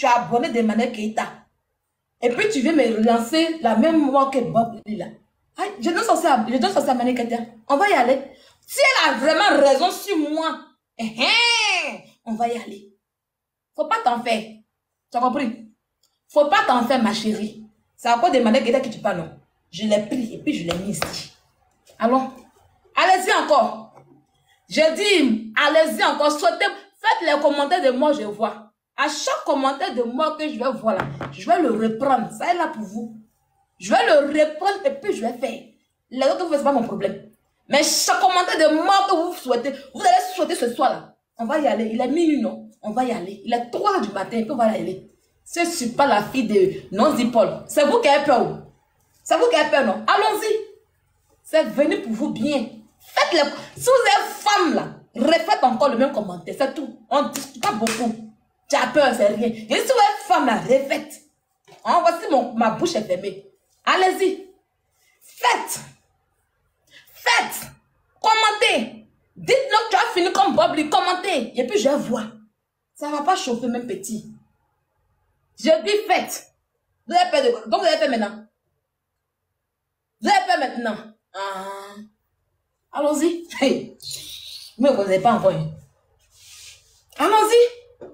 tu as abonné de manière Keita. Et puis tu viens me relancer la même moi que Bob là. Je donne ça à Mané Keita. On va y aller. Si elle a vraiment raison sur moi, on va y aller. Faut pas t'en faire. Tu as compris? Faut pas t'en faire, ma chérie. C'est à quoi de Mané Keita que tu parles, non? Je l'ai pris et puis je l'ai mis ici. Allons. Allez-y encore. Je dis, allez-y encore. Faites les commentaires de moi, je vois. À chaque commentaire de moi que je vais voir là, je vais le reprendre. Ça est là pour vous. Je vais le reprendre et puis je vais faire. Les autres, ce n'est pas mon problème. Mais chaque commentaire de moi que vous souhaitez, vous allez souhaiter ce soir là. On va y aller. Il est minuit, non? On va y aller. Il est 3 h du matin et puis on va y aller. Je ne suis pas la fille de non-Paul. C'est vous qui avez peur. C'est vous qui avez peur, non? Allons-y. C'est venu pour vous bien. Faites-le. Si vous êtes femme là, refaites encore le même commentaire. C'est tout. On ne discute pas beaucoup. Tu as peur, c'est rien. Et si vous êtes femme là, refaites. Hein, voici ma bouche est fermée. Allez-y. Faites. Faites. Commentez. Dites-nous que tu as fini comme Bob Lee. Commentez. Et puis je vois. Ça ne va pas chauffer même petit. Je dis faites. Vous avez peur de quoi? Donc vous avez fait maintenant. Vous avez peur maintenant. Allons-y. Hey. Vous ne me connaissez pas encore. Allons-y.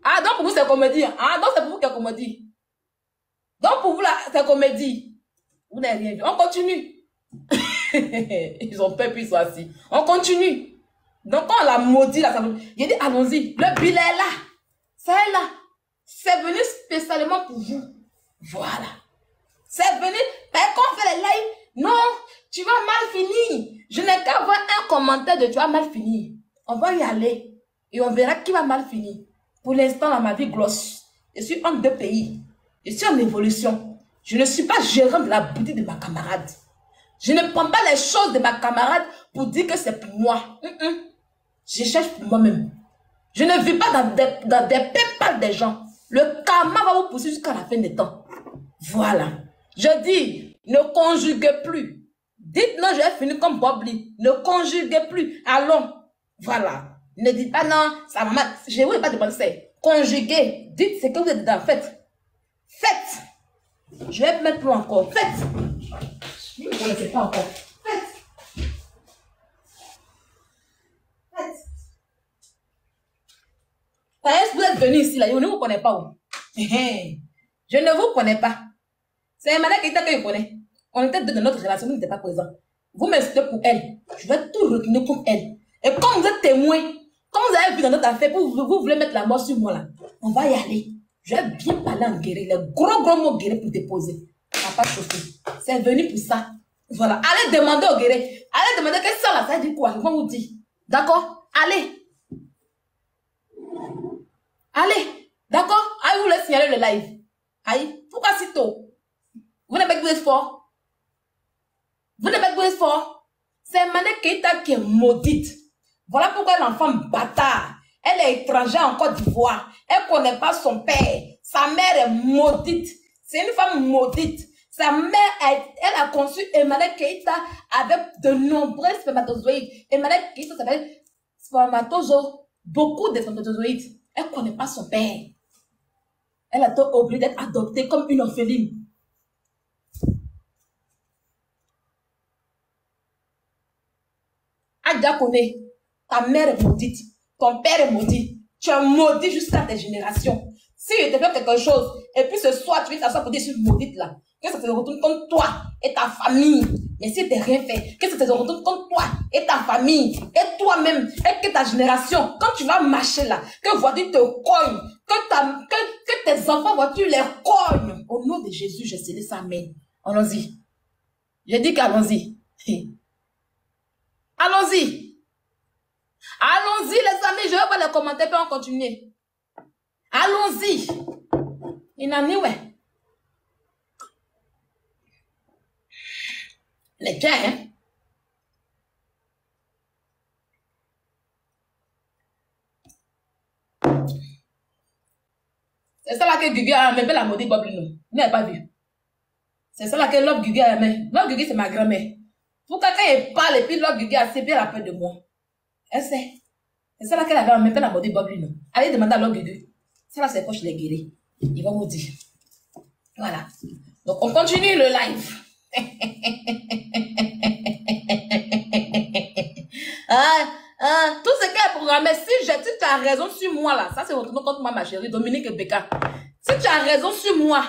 Ah, donc pour vous, c'est comédie. Ah, donc c'est pour vous qu'il y a comédie. Donc pour vous, là, c'est comédie. Vous n'avez rien vu. On continue. Ils ont peur, puis ils sont assis. On continue. Donc quand on l'a maudit, là, ça veut... Il dit, allons-y. Le bilan est là. Ça est là. C'est venu spécialement pour vous. Voilà. C'est venu. Quand on fait les lives, non, tu vas mal finir. Je n'ai qu'à voir un commentaire de tu vas mal finir. On va y aller. Et on verra qui va mal finir. Pour l'instant, dans ma vie glosse, je suis entre deux pays. Je suis en évolution. Je ne suis pas gérant de la boutique de ma camarade. Je ne prends pas les choses de ma camarade pour dire que c'est pour moi. Je cherche pour moi-même. Je ne vis pas dans des pépales des gens. Le karma va vous pousser jusqu'à la fin des temps. Voilà. Je dis, ne conjuguez plus. Dites non, je vais finir comme Bob Lee. Ne conjuguez plus. Allons. Voilà. Ne dites pas non, ça m'a mal. Je ne vous ai pas demandé ça. Conjuguez. Dites ce que vous êtes dedans. Faites. Faites. Je vais mettre plus encore. Faites. Vous ne connaissez pas encore. Faites. Faites. Vous êtes venu ici, là. Je ne vous connais pas. Où? Je ne vous connais pas. C'est un malade qui était que je connais. On était deux de notre relation, vous n'étiez pas présent. Vous m'insultez pour elle. Je vais tout retenir comme elle. Et comme vous êtes témoin, comme vous avez vu dans notre affaire, vous voulez mettre la mort sur moi là, on va y aller. Je vais bien parler en guérir, les gros mots guéris pour déposer. Ça n'a pas chauffé. C'est venu pour ça. Voilà. Allez demander au guéri. Allez demander que ça là, ça dit quoi? Ils vont vous dire. D'accord? Allez. Allez. D'accord? Allez, vous voulez signaler le live. Aïe. Pourquoi si tôt? Vous n'avez pas que vous êtes fort. Vous n'avez pas que vous êtes fort. C'est Mané Keita qui est maudite. Voilà pourquoi l'enfant bâtard. Elle est étrangère en Côte d'Ivoire. Elle ne connaît pas son père. Sa mère est maudite. C'est une femme maudite. Sa mère, elle a conçu Emmanuel Keita avec de nombreux spermatozoïdes. Emmanuel Keita s'appelle spermatozoïde. Beaucoup de spermatozoïdes. Elle ne connaît pas son père. Elle a été obligée d'être adoptée comme une orpheline. Adja connaît. Ta mère est maudite. Ton père est maudit. Tu es maudit jusqu'à tes générations. Si je te fais quelque chose, et puis ce soir, tu viens t'asseoir pour dire je suis maudite là, que ça te retourne contre toi et ta famille. Mais si tu n'as rien fait, que ça te retourne contre toi et ta famille, et toi-même, et que ta génération, quand tu vas marcher là, que voiture te cogne, que tes enfants voitures les cognent. Au nom de Jésus, je scellé ça, amen. Allons-y. Je dis qu'allons-y. Allons-y. Allons-y, les amis. Je vais voir les commentaires, puis on continue. Allons-y. Il n'en est où? Les gars, hein? C'est ça là que Guigui a même la maudite Bob Lee. Vous n'avez pas vu. C'est ça là que Love Guigui a même. Love Guigui, c'est ma grand-mère. Pour quelqu'un il parle et puis Love Guigui a assez bien la peur de moi. Elle sait. C'est ça là qu'elle avait en même la maudite Bob Lee. Allez demander à Love Guigui. Ça là, c'est quand je l'ai guéri. Ils vont vous dire. Voilà. Donc, on continue le live. Tout ce qui est programmé, si tu as raison sur moi là, ça c'est votre nom contre moi, ma chérie, Dominique et Becca. Si tu as raison sur moi,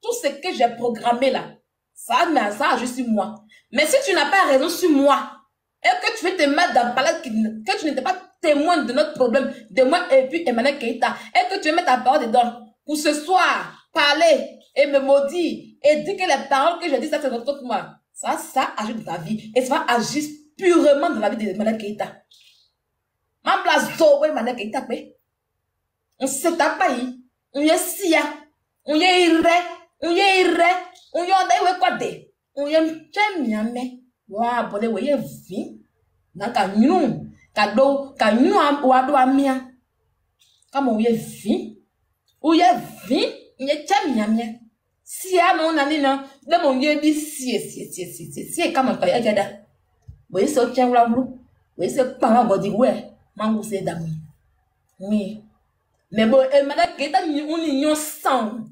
tout ce que j'ai programmé là, ça agit sur moi. Mais si tu n'as pas raison sur moi, et que tu veux te mettre dans le palais, que tu n'étais pas témoin de notre problème, de moi et puis Emmanuel Keita, et que tu veux mettre ta parole dedans, pour ce soir, parler et me maudire, et dire que les paroles que je dis, ça c'est contre moi, ça agit dans ta vie, et ça va agir purement dans la vie d'Emmanuel Keita. Ma place d'eau, Emmanuel Keita, on se tape pas, on y est si, on y est irré, on y est irré, on y est quoi de, on y est miamé. Wa bode we ye vi na ka nyunu wa do amia kama we vi nye chamiamia si ano na ni na de mo ye bi si kama pa ya jada we so chenra bru we se pa body we mangu se dami oui mais bon e mala Keita ni union sang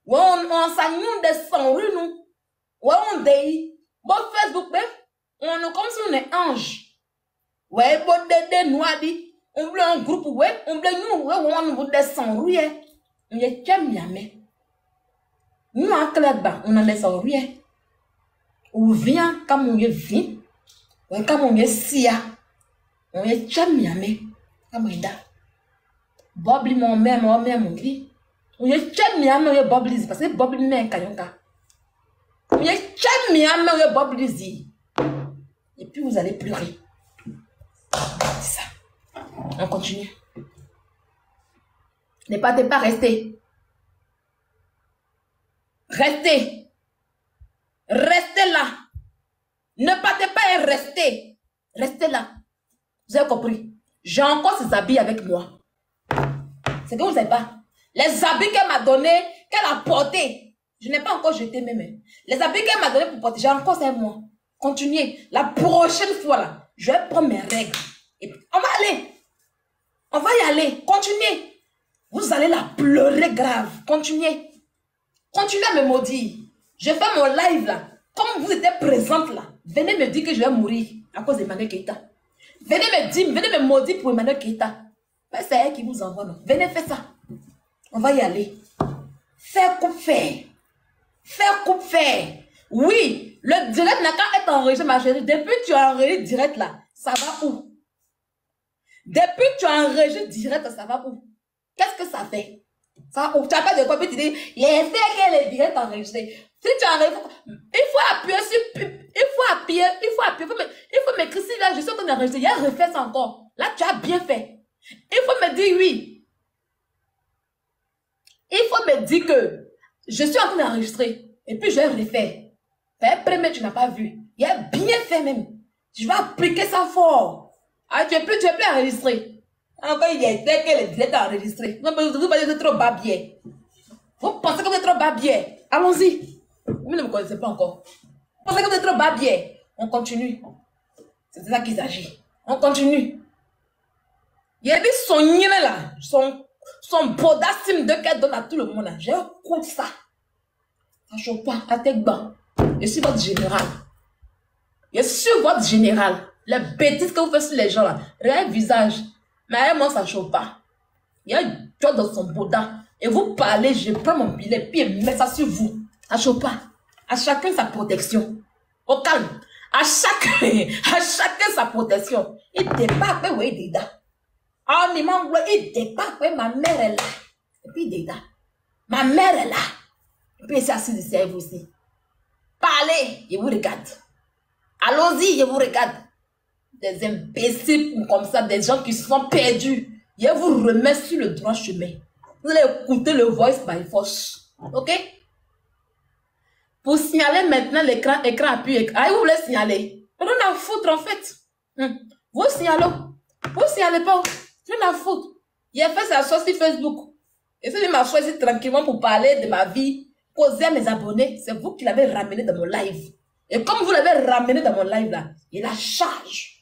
won on sa nyun de sang runu won dey bon Facebook on est comme si on est ange. Ouais, bon, des noirs, on veut un groupe, ouais, on veut nous, on veut descendre, oui, on est jamais. Nous, en club, on en descend, oui. On vient comme on est vie, ouais, comme on est sia, on est jamais. Comme on est là. Bobli, mon mère, mon vie. On est jamais, on est Bobli, parce que Bobli, mère, kayonka. On est jamais, on est Bobli. Et puis vous allez pleurer. C'est ça. On continue. Ne partez pas, restez. Restez. Restez là. Ne partez pas et restez. Restez là. Vous avez compris? J'ai encore ces habits avec moi. C'est que vous ne savez pas. Les habits qu'elle m'a donnés, qu'elle a portés. Je n'ai pas encore jeté mes mains. Les habits qu'elle m'a donnés pour porter, j'ai encore ces moi. Continuez. La prochaine fois, là, je vais prendre mes règles. Et on va aller. On va y aller. Continuez. Vous allez la pleurer grave. Continuez. Continuez à me maudire. Je fais mon live, là. Comme vous étiez présente, là. Venez me dire que je vais mourir à cause d'Emmanuel Keita. Venez me maudire pour Emmanuel Keita. C'est elle qui vous envoie, non? Venez faire ça. On va y aller. Faire coupe faire. Faire coupe faire. Oui. Le direct n'a qu'à être enregistré, ma chérie. Depuis que tu as enregistré direct là, ça va où? Depuis que tu as enregistré direct, ça va où? Qu'est-ce que ça fait? Ça va où? Tu n'as pas de quoi, puis tu dis, il est fait qu'elle est direct enregistré. Si tu as enregistré, il faut appuyer sur, il faut m'écrire si là, je suis en train d'enregistrer. Il y a refait ça encore. Là, tu as bien fait. Il faut me dire oui. Il faut me dire que je suis en train d'enregistrer. Et puis, je vais refaire. Premier, tu n'as pas vu. Il a bien fait même. Je vais appliquer ça fort. Ah, tu es plus enregistré. Encore, il est tel qu'elle est direct enregistré. Non, mais vous êtes trop babier. Vous pensez que vous êtes trop babier. Allons-y. Vous ne me connaissez pas encore. Vous pensez que vous êtes trop babier. On continue. C'est ça qu'il s'agit. On continue. Il y a des soniers là. Son bodassim de qu'elle donne à tout le monde là. J'écoute ça. Ça chauffe pas. À tête bas. Je suis votre général. Je suis votre général. Les bêtises que vous faites sur les gens là. Rien visage. Mais moi, ça ne chauffe pas. Il y a une chose dans son boda. Et vous parlez, je prends mon billet, puis je mets ça sur vous. Ça ne chauffe pas. À chacun sa protection. Au calme. À chacun sa protection. Il dépasse, oui, il déda. Ah, il dépasse, ma mère est là. Et puis il déda. Ma mère est là. Et puis il s'est assis ici avec vous aussi. Parlez, je vous regarde. Allons-y, je vous regarde. Des imbéciles comme ça, des gens qui se sont perdus. Je vous remets sur le droit chemin. Vous allez écouter le voice by force. Ok? Pour signaler maintenant l'écran appuyé. Ah, vous voulez signaler? On en a foutre en fait. Vous signalez. Vous signalez pas. On en a foutre. Il a fait sa chose sur Facebook. Et il m'a choisi tranquillement pour parler de ma vie. Poser à mes abonnés. C'est vous qui l'avez ramené dans mon live. Et comme vous l'avez ramené dans mon live là, il a charge.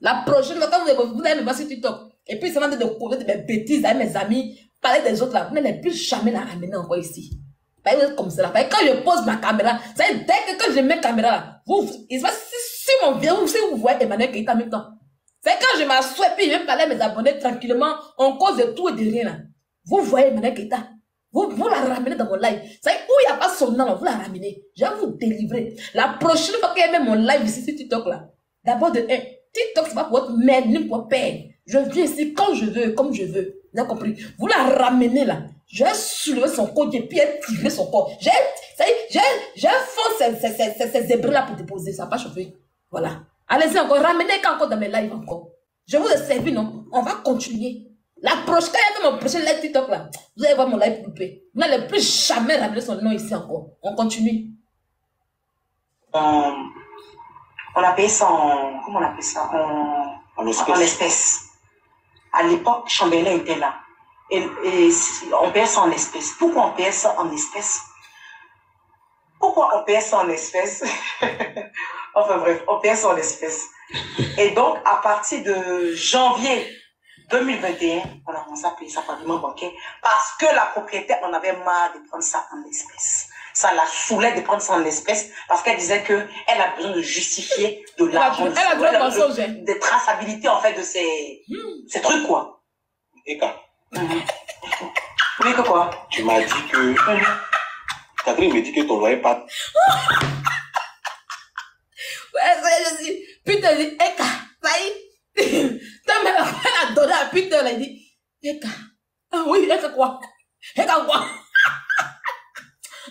La prochaine fois, quand vous allez me voir sur TikTok, et puis ça va de causer de mes bêtises avec mes amis, parler des autres là, vous n'allez plus jamais la ramener encore ici. Vous êtes comme ça là. Quand je pose ma caméra, ça veut dire dès que quand je mets la caméra là, il se passe si mon vieux, si vous voyez Emmanuel Keita en même temps. C'est quand je m'assois et puis je vais parler à mes abonnés tranquillement, on cause de tout et de rien là. Vous voyez Emmanuel Keita. Vous la ramenez dans mon live. C'est où il n'y a pas son nom là, vous la ramenez. Je vais vous délivrer. La prochaine fois qu'il y a mon live ici sur TikTok là, d'abord de TikTok c'est pas pour votre mère ni pour votre père. Je viens ici quand je veux, comme je veux. Vous avez compris? Vous la ramenez là. Je vais soulever son corps et puis tirer son corps. Je fonce ces zèbres là pour déposer. Ça va pas chauffer. Voilà. Allez-y encore. Ramenez encore dans mes lives encore. Je vous ai servi, non? On va continuer. La prochaine, quand il y a mon prochain live TikTok là, vous allez voir mon live coupé. Vous n'allez plus jamais ramener son nom ici encore. On continue. On a payé ça en... Comment on appelle ça? En espèces. À l'époque, Chambellan était là. Et on payait ça en espèces. Pourquoi on payait ça en espèces? Pourquoi on payait ça en espèces? Enfin bref, on payait ça en espèces. Et donc, à partir de janvier 2021, on a commencé à payer ça par paiement bancaire parce que la propriétaire en avait marre de prendre ça en espèces. Ça la saoulait de prendre ça en espèces parce qu'elle disait qu'elle a besoin de justifier de l'argent. Elle a besoin de traçabilité en fait de ces trucs quoi. Eka. Oui, que quoi? Tu m'as dit que... Catherine me dit que ton loyer pas... Ouais, je dis, putain, il dit, Eka, ça y est. Ta mère, elle a donné à putain, elle a dit, Eka. Ah oui, Eka quoi? Eka quoi?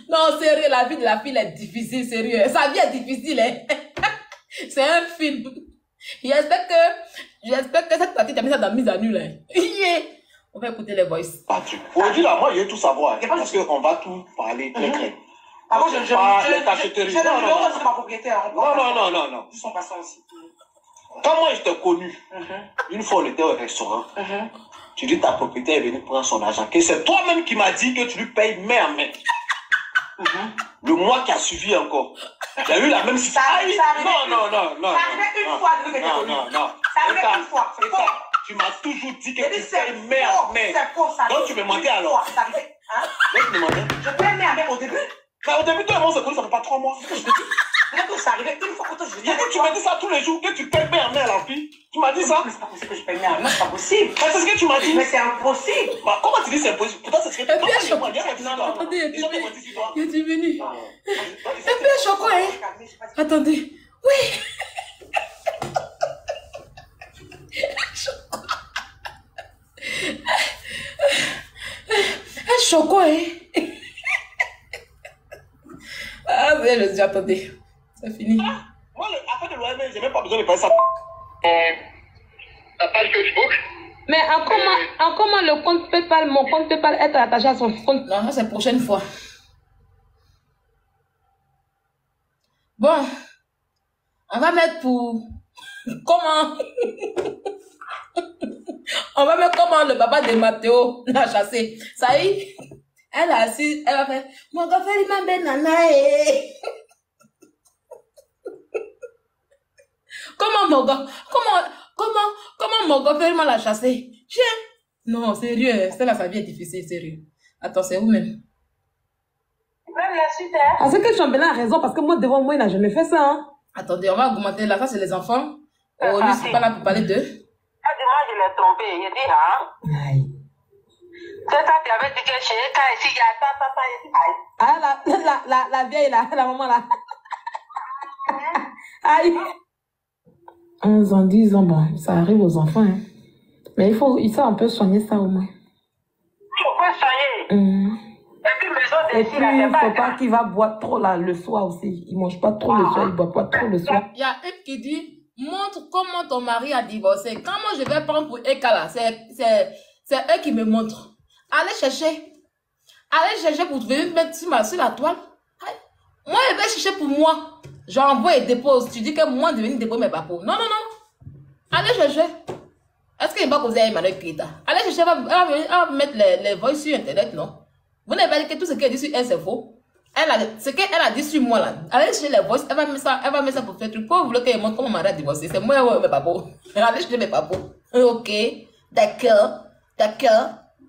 Non, sérieux, la vie de la fille est difficile, sérieux. Sa vie est difficile, hein. C'est un film. J'espère que cette partie, tu as mis ça dans mise à nu, là. On va écouter les voices. Aujourd'hui, là, moi, je veux tout savoir. Parce qu'on va tout parler très clair. Ah, moi, je non, c'est ma propriétaire. Non. Ils sont passants aussi. Quand moi, je t'ai connu, une fois, on était au restaurant, tu dis ta propriétaire est venue prendre son argent. C'est toi-même qui m'as dit que tu lui payes main en main. Le mois qui a suivi encore. J'ai eu la même situation. Non. Ça arrivait une fois depuis que tu es connu. Ça arrivait une fois. C'est faux. Tu m'as toujours dit que tu payes main en main. C'est faux, ça. Donc tu me mentais alors. Ça arrivait. Hein? Donc tu me mentais. Je paye main en main au début. Mais au début, toi et moi, on s'est connu, ça fait pas 3 mois. C'est ce que je te dis. Ça arrivait une fois que je dis. Tu m'as dit ça tous les jours, que tu payes main en main à la fille. Tu m'as dit ça. Mais c'est pas possible que je paye main en main, c'est pas possible. Mais c'est ce que tu m'as dit. Mais c'est impossible. Bah, comment tu dis c'est impossible? Pourtant, c'est ce que tu m'as dit. Attendez, il est venu. Et puis, Choco, hein? Attendez. Oui. Choco, hein? Ah, mais je dis, attendez. C'est fini. Moi, après de l'OM, j'ai même pas besoin de payer ça. Ta page Facebook. Mais en comment le compte PayPal, mon compte PayPal est attaché à son compte? Non, ça c'est la prochaine fois. Bon. On va mettre pour... Comment? On va mettre comment le papa de Mathéo l'a chassé. Ça y est, elle a assis, elle va faire, mon gars, il m'a ben nana. Comment mon gars, comment mon gars, il m'a la chassé? Tiens. Non, sérieux, c'est là, sa vie est difficile, sérieux. Attends, c'est où même? Même la suite, hein? Ah, c'est que Chambellan a raison, parce que moi, devant moi, il n'a jamais fait ça, hein. Attendez, on va augmenter là, ça c'est les enfants. Oh, lui, c'est pas là pour parler d'eux. Ah, moi, je l'ai trompé. Il dit, hein? Aïe. C'est ça, tu avais dit que chez Eka, ici, il y a papa, aïe. Ah, la vieille là, la maman là. Aïe. 11 ans, 10 ans, bon, ça arrive aux enfants, hein. Mais il faut un peu soigner ça au moins. Pourquoi soigner? Et puis, il ne faut pas qu'il va boire trop là, le soir aussi. Il ne mange pas trop le soir, il ne boit pas trop le soir. Il y a une qui dit, montre comment ton mari a divorcé. Quand moi je vais prendre pour Eka là, c'est eux qui me montrent. Allez chercher pour venir mettre sur la toile. Moi, je vais chercher pour moi. J'envoie et dépose. Tu dis que moi, je vais venir déposer mes papiers. Non. Allez chercher. Est-ce qu'il va causer Emmanuel Keita? Allez chercher, elle va mettre les voix sur Internet, non? Vous n'avez pas dit que tout ce qu'elle dit sur elle, c'est faux. Ce qu'elle a dit sur moi, là, allez chercher les voix, elle va mettre ça pour faire truc. Pourquoi vous voulez qu'elle montre comment mon mari a divorcé? C'est moi, mes papiers. Allez chercher mes papiers. Ok, d'accord.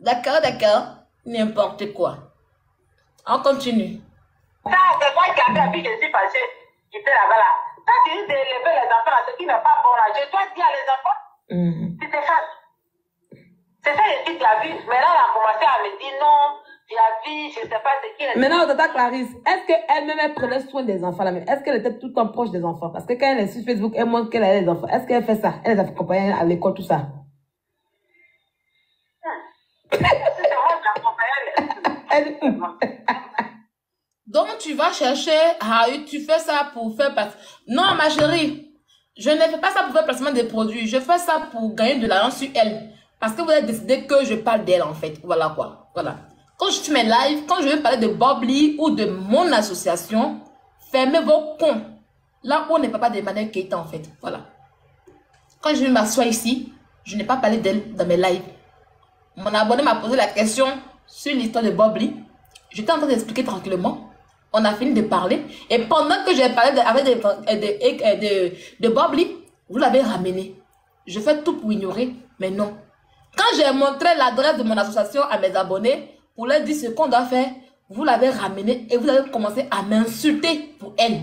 D'accord, d'accord. N'importe quoi. On continue. Ça, c'est toi qui as fait, puis je suis fâchée. J'étais là-bas, là. Toi, tu dis d'élever les enfants, ce qui n'est pas bon, là. Je dois dire à les enfants, tu te fâches. C'est ça, je dis, tu as vu. Maintenant, elle a commencé à me dire non. Tu as vu, je ne sais pas ce qui est. Maintenant, tata Clarisse, est-ce qu'elle-même, elle prenait soin des enfants là-même? Est-ce qu'elle était tout le temps proche des enfants? Parce que quand elle est sur Facebook, elle montre qu'elle a des enfants. Est-ce qu'elle fait ça? Elle les accompagne à l'école, tout ça? Donc, tu vas chercher, tu fais ça pour faire passer. Non, ma chérie, je ne fais pas ça pour faire placement des produits. Je fais ça pour gagner de l'argent sur elle. Parce que vous avez décidé que je parle d'elle, en fait. Voilà quoi. Voilà. Quand je fais mes lives, quand je vais parler de Bobli ou de mon association, fermez vos cons. Là où on n'est pas des Emmanuel Keita, en fait. Voilà. Quand je m'assois ici, je n'ai pas parlé d'elle dans mes lives. Mon abonné m'a posé la question sur l'histoire de Bobli. J'étais en train d'expliquer tranquillement. On a fini de parler. Et pendant que j'ai parlé de Bobli, vous l'avez ramené. Je fais tout pour ignorer, mais non. Quand j'ai montré l'adresse de mon association à mes abonnés, pour leur dire ce qu'on doit faire, vous l'avez ramené et vous avez commencé à m'insulter pour elle.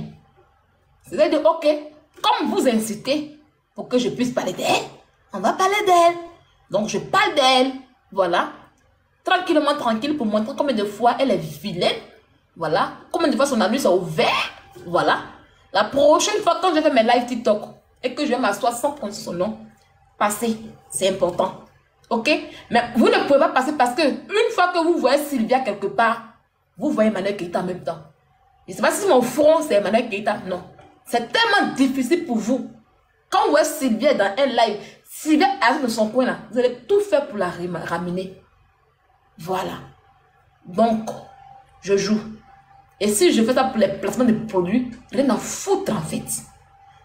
C'est-à-dire, ok, comme vous incitez pour que je puisse parler d'elle, on va parler d'elle. Donc, je parle d'elle. Voilà. Tranquillement, tranquille, pour montrer combien de fois elle est vilaine. Voilà. Combien de fois son anus est ouvert. Voilà. La prochaine fois, quand je fais mes live TikTok et que je vais m'asseoir sans prendre son nom, passez. C'est important. Ok? Mais vous ne pouvez pas passer parce que une fois que vous voyez Sylvia quelque part, vous voyez Emmanuel Keita en même temps. Je ne sais pas si mon front c'est Emmanuel Keita. Non. C'est tellement difficile pour vous. Quand vous voyez Sylvia dans un live, Sylvia arrive de son coin là, vous allez tout faire pour la ramener. Voilà. Donc, je joue. Et si je fais ça pour les placements de produits, je vais m'en foutre en fait.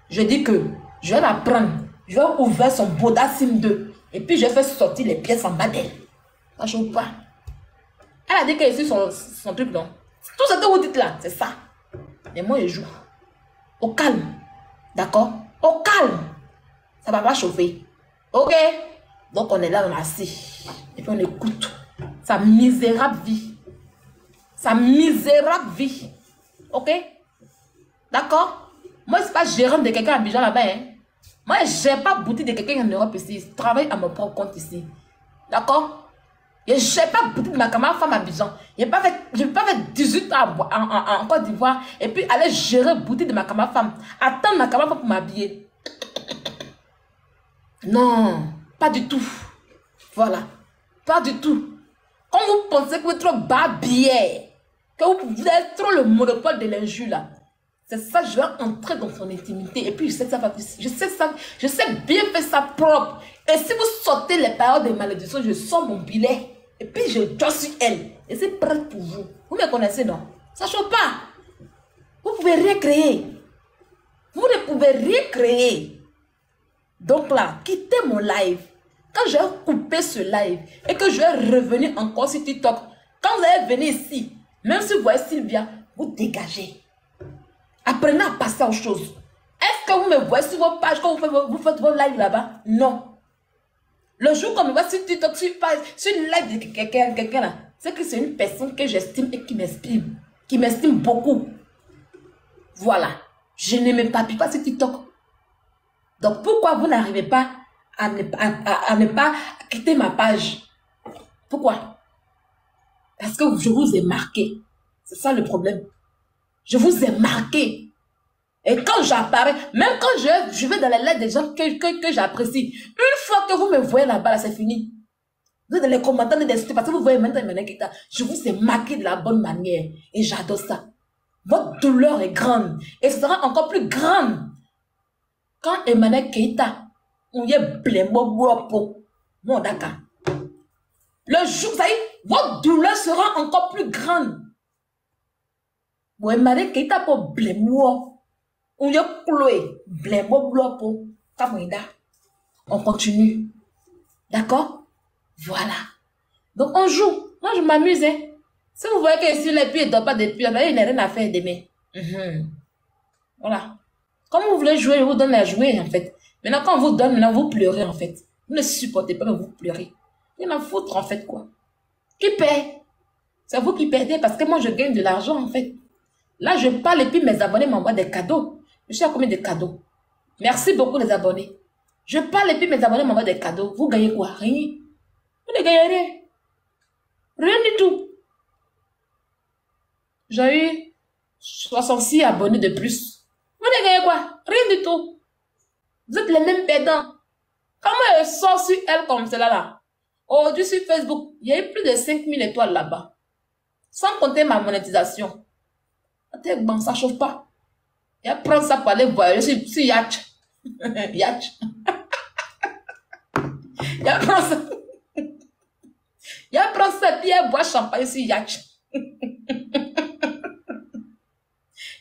Je dis que je vais la prendre. Je vais ouvrir son Boda Sim 2. Et puis je vais faire sortir les pièces en bas d'elle. Ça chauffe pas. Elle a dit qu'elle est sur son truc, non? Tout ce que vous dites là, c'est ça. Mais moi, je joue. Au calme. D'accord? Au calme. Ça va pas chauffer. Ok? Donc on est là, on est assis. Et puis on écoute sa misérable vie. Sa misérable vie. Ok? D'accord? Moi, je ne suis pas gérante de quelqu'un à Abidjan là-bas. Hein? Moi, je n'ai pas boutique de quelqu'un en Europe ici. Je travaille à mon propre compte ici. D'accord? Je n'ai pas boutique de ma camarade femme à Abidjan. Je n'ai pas fait 18 ans en Côte d'Ivoire. Et puis aller gérer boutique de ma camarade femme. Attendre ma camarade femme pour m'habiller. Non, pas du tout. Voilà. Pas du tout. Quand vous pensez que vous êtes trop babière, que vous avez trop le monopole de l'injure là, c'est ça, je vais entrer dans son intimité. Et puis, je sais ça, je sais bien faire ça propre. Et si vous sortez les paroles de malédiction, je sors mon billet. Et puis, je dois sur elle. Et c'est prêt pour vous. Vous me connaissez, non? Ça ne chauffe pas. Vous ne pouvez rien créer. Vous ne pouvez rien créer. Donc là, quittez mon live. Quand je vais couper ce live et que je vais revenir encore sur TikTok, quand vous allez venir ici, même si vous voyez Sylvia, vous dégagez. Apprenez à passer à autre chose. Est-ce que vous me voyez sur vos pages quand vous faites vos lives là-bas? Non. Le jour qu'on me voit sur TikTok, sur une live de quelqu'un là, c'est que c'est une personne que j'estime et qui m'estime beaucoup. Voilà. Je ne m'éparpille pas sur TikTok. Donc pourquoi vous n'arrivez pas à ne pas quitter ma page? Pourquoi? Parce que je vous ai marqué. C'est ça le problème. Je vous ai marqué. Et quand j'apparais, même quand je vais dans les lettres des gens que j'apprécie, une fois que vous me voyez là-bas, là, c'est fini. Vous êtes dans les commentaires d'insulter parce que vous voyez maintenant Emmanuel Keita. Je vous ai marqué de la bonne manière. Et j'adore ça. Votre douleur est grande. Et ce sera encore plus grande. Quand Emmanuel Keita, on y est blémo pour mon Dakar. Le jour, ça y est, votre douleur sera encore plus grande. Bon, Emmanuel Keita pour blémo. On y est cloué. Blémo pour Kamoïda. On continue. D'accord? Voilà. Donc on joue. Moi je m'amuse. Hein. Si vous voyez que sur les pieds ne dort pas depuis, il n'y a rien à faire demain. Voilà. Comme vous voulez jouer, je vous donne à jouer en fait. Maintenant quand on vous donne, maintenant vous pleurez en fait. Vous ne supportez pas que vous pleurez. Il y en a foutre en fait quoi. Qui paie? C'est vous qui perdez parce que moi, je gagne de l'argent, en fait. Là, je parle et puis mes abonnés m'envoient des cadeaux. Je sais à combien de cadeaux. Merci beaucoup, les abonnés. Je parle et puis mes abonnés m'envoient des cadeaux. Vous gagnez quoi? Rien. Vous ne gagnez rien. Rien du tout. J'ai eu 66 abonnés de plus. Vous ne gagnez quoi? Rien du tout. Vous êtes les mêmes perdants. Comment elle sort sur elle comme cela là? Aujourd'hui sur Facebook, il y a eu plus de 5000 étoiles là-bas. Sans compter ma monétisation. Bon, ça chauffe pas. Il va prendre ça pour aller voyager sur Yacht. Yacht. Il va prendre ça. Il va prendre ça et puis il va boire champagne sur Yacht.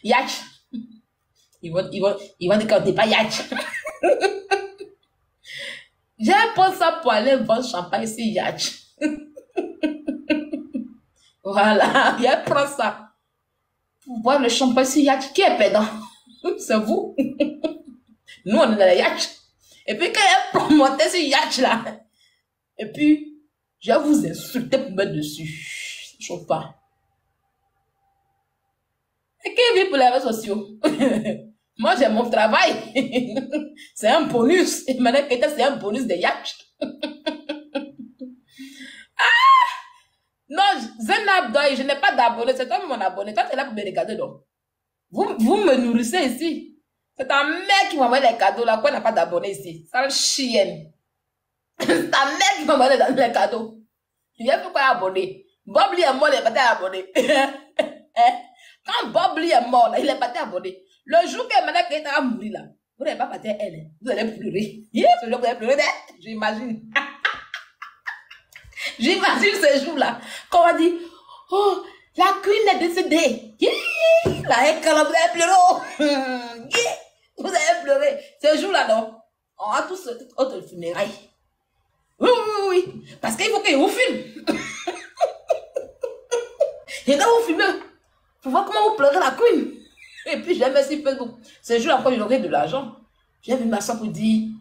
Yacht. Ils vont dire qu'on n'est pas Yacht. Je vais prendre ça pour aller boire champagne sur Yacht. Voilà. Il va prendre ça. Pour boire le champagne sur Yacht. Qui est perdant? C'est vous. Nous, on est dans les yachts. Et puis, quand il a promoté ce yacht là, et puis, je vais vous insulter pour mettre dessus. Ça ne chauffe pas. Et qui vit pour les réseaux sociaux? Moi, j'ai mon travail. C'est un bonus. Et maintenant, c'est un bonus de yacht. Non, Zenab Doy, je n'ai pas d'abonné. C'est toi mon abonné. Toi, tu es là pour me regarder, donc. Vous me nourrissez ici. C'est ta mère qui m'envoie les cadeaux là. Quoi, n'a pas d'abonnés ici? Sale chienne. C'est ta mère qui m'envoie les cadeaux. Tu viens pourquoi abonner? Bob Lee est mort, il n'est pas abonné. Quand Bob Lee est mort, là, il n'est pas abonné. Le jour que maintenant qu'il va mourir là, vous n'allez pas partir à elle. Vous allez pleurer. Ce jour, vous allez pleurer. J'imagine. J'imagine ce jour-là. Quand on va dire, oh, la queen est décédée. La école, vous allez pleurer. Vous allez pleurer. Ce jour-là, non. On a tous autre funérailles. Oui, oui, oui. Parce qu'il faut qu'il vous filme. Et quand vous filmez, pour voir comment vous pleurez la queen. Et puis, j'ai mis sur Facebook. Ce jour-là, quand j'aurai de l'argent, j'ai vu ma soeur pour dire,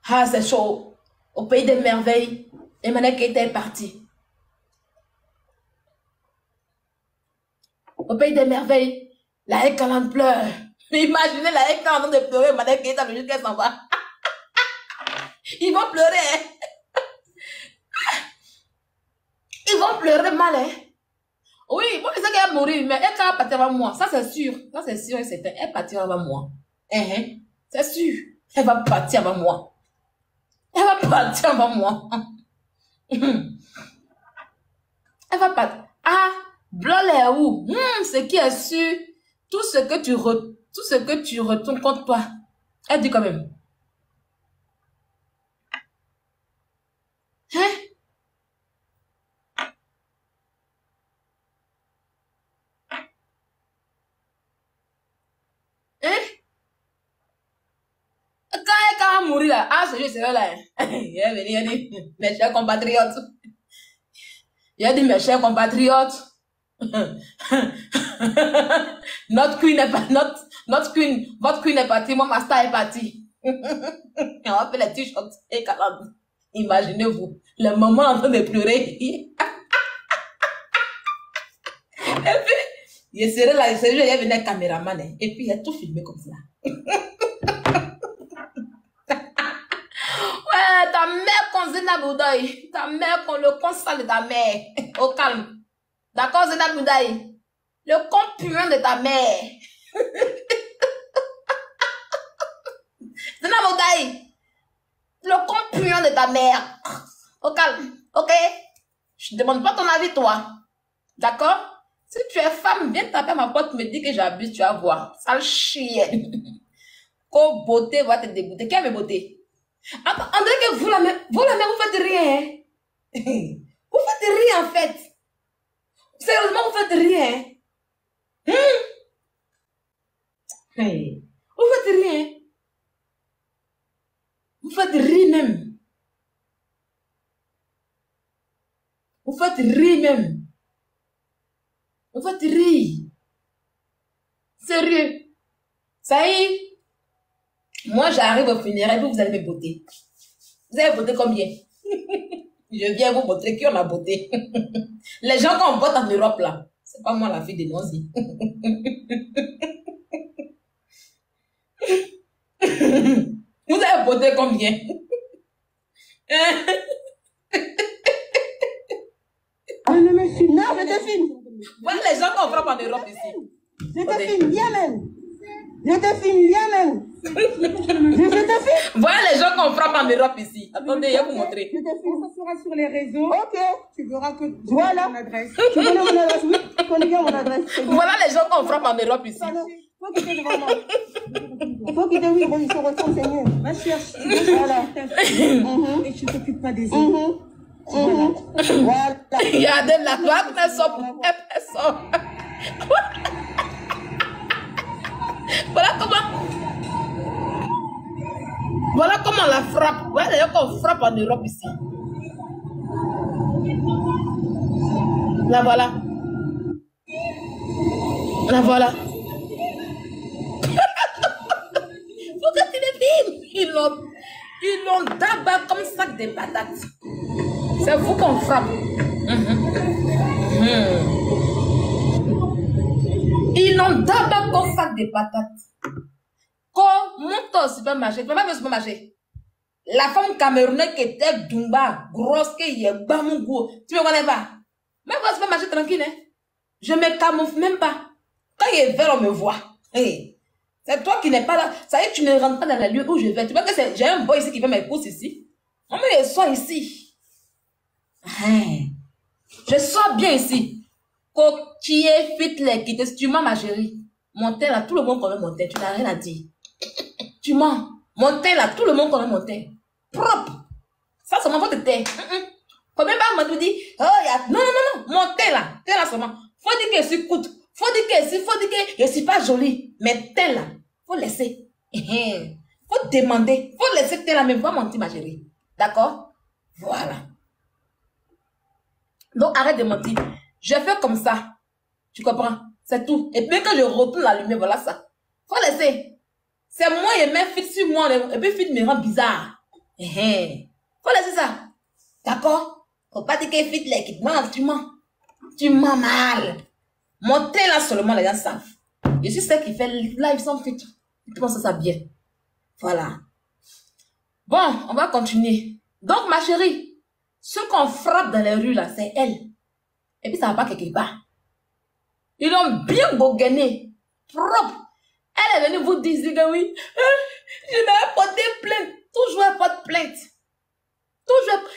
ah, c'est chaud. Au pays des merveilles. Et maintenant qu'elle était partie. Au pays des merveilles, la Ekalande pleure. Imaginez la Ekalande en train de pleurer, maintenant qu'elle est jusqu'à s'en va. Ils vont pleurer. Ils vont pleurer mal. Hein? Oui, bon, c'est ça qu'elle va mourir, mais elle va partir avant moi. Ça, c'est sûr. Ça, c'est sûr et certain. Elle partira avant moi. C'est sûr. Elle va partir avant moi. Elle va partir avant moi. Elle va pas. Ah, Blol est où? Ce qui est sûr, tout ce que tu retournes contre toi. Elle dit quand même. Hein? Quand elle va mourir là, ah, ce jour, c'est là. Il est venu, il a dit, mes chers compatriotes. Il a dit, mes chers compatriotes. Notre queen est pas, votre queen est partie, mon master est parti. On va faire les t-shirts et Ekalande. Imaginez-vous, le moment en train de pleurer. Et puis, il serait là, il y avait un caméraman, et puis il a tout filmé comme ça. Ouais, ta mère qu'on Zenab Doy, ta mère qu'on le console de ta mère, au calme. D'accord, Zenab Doy? Le compte puant de ta mère. Zenab Doy, le compte puant de ta mère. Au calme, ok? Je ne demande pas ton avis, toi. D'accord? Si tu es femme, viens taper à ma porte, me dis que j'abuse, tu vas voir. Sale chienne. Qu'au beauté va te dégoûter. Qui a mes beautés? André, que vous la mère, vous faites rien. Vous faites rien, en fait. Sérieusement, vous faites rien. Vous faites rien. Vous faites rire même. Vous faites rire même. Vous faites rire. Sérieux. Ça y est. Moi, j'arrive au funérail, vous allez me botter. Vous allez voter combien? Je viens vous montrer qui ont la beauté. Les gens qu'on vote en Europe, là, c'est pas moi la fille de Nonzi. Vous avez voté combien? Ne me filme. Non, je te filme. Voilà les gens qu'on frappe en Europe ici. Je te filme, viens même. Je te filme, viens même. Je te filme. Voilà les gens qu'on frappe en Europe ici. Attendez, je vais vous montrer. Je te filme. Ça sera sur les réseaux. Ok. Tu verras que Voilà. mon adresse. Tu connais mon adresse, oui. Tu connais bien mon adresse. Voilà les gens qu'on frappe en Europe ici. Pardon. Faut quitter devant moi. Il faut quitter, oui. Bon, ils sont renseignés. Va chercher. Voilà. Et tu t'occupes pas des autres. Voilà. Il y a de la gloire, elle sort. Voilà comment on la frappe. Voilà les gens qu'on frappe en Europe ici. La voilà. La voilà. Faut que tu les filmes. Ils l'ont d'abord comme sac de patates. C'est vous qu'on frappe. Ils l'ont d'abord comme sac de patates. Quand monte au supermarché, tu peux pas aller au supermarché. La femme camerounaise qui était Dumba, grosse, qui est Bamougou, tu me connais pas? Même au supermarché tranquille, hein? Je me camoufle même pas. Quand il est vert, on me voit. Hey. C'est toi qui n'es pas là. Ça y est, tu ne rentres pas dans le lieu où je vais. Tu vois que j'ai un boy ici qui fait mes courses ici. On me soir ici. Je sors bien ici. Coquille, fitley, qui te tu mens, ma chérie. Mon teint là, tout le monde connaît mon teint. Tu n'as rien à dire. Tu mens. Mon teint là, tout le monde connaît mon teint. Propre. Ça, c'est mon votre teint. Combien pas m'a dit, oh, y a... Non, mon teint là seulement. Faut dire que je suis coûte. Faut dire que je suis pas jolie. Mais teint là, faut laisser. Faut demander. Faut laisser teint là, mais pas mentir, ma chérie. D'accord? Voilà. Donc, arrête de mentir. Je fais comme ça. Tu comprends? C'est tout. Et puis, quand je retourne la lumière, voilà ça. Faut laisser. C'est moi, et mes fit sur moi, et puis fit me rend bizarre. Faut laisser ça. D'accord? Faut pas dire que fit l'équipe. Non, tu mens. Tu mens mal. Mon teint là seulement, les gens savent. Je suis celle qui fait live sans fit. Tu penses ça bien. Voilà. Bon, on va continuer. Donc, ma chérie, ce qu'on frappe dans les rues là, c'est elle. Et puis, ça va pas quelque part. Ils ont bien bogainé. Propre. Elle est venue vous dire que oui, je vais porter plainte. Toujours elle porte plainte. Toujours.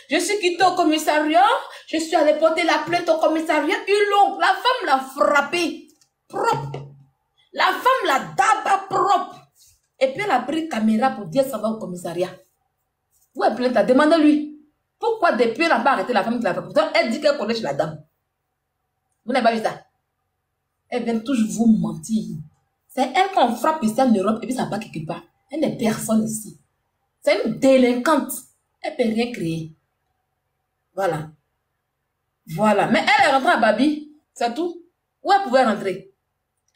Je suis quitté au commissariat. Je suis allée porter la plainte au commissariat. La femme l'a frappé. Propre. La femme l'a d'abord propre. Et puis elle a pris caméra pour dire ça va au commissariat. Où est plainte? Demandez-lui. Pourquoi depuis elle n'a pas arrêté la femme qui l'a fait? Pourtant, elle dit qu'elle connaît chez la dame. Vous n'avez pas vu ça? Elle vient toujours vous mentir. C'est elle qu'on frappe ici en Europe et puis ça va quelque part. Elle n'est personne ici. C'est une délinquante. Elle ne peut rien créer. Voilà. Voilà. Mais elle est rentrée à Babi. C'est tout. Où elle pouvait rentrer?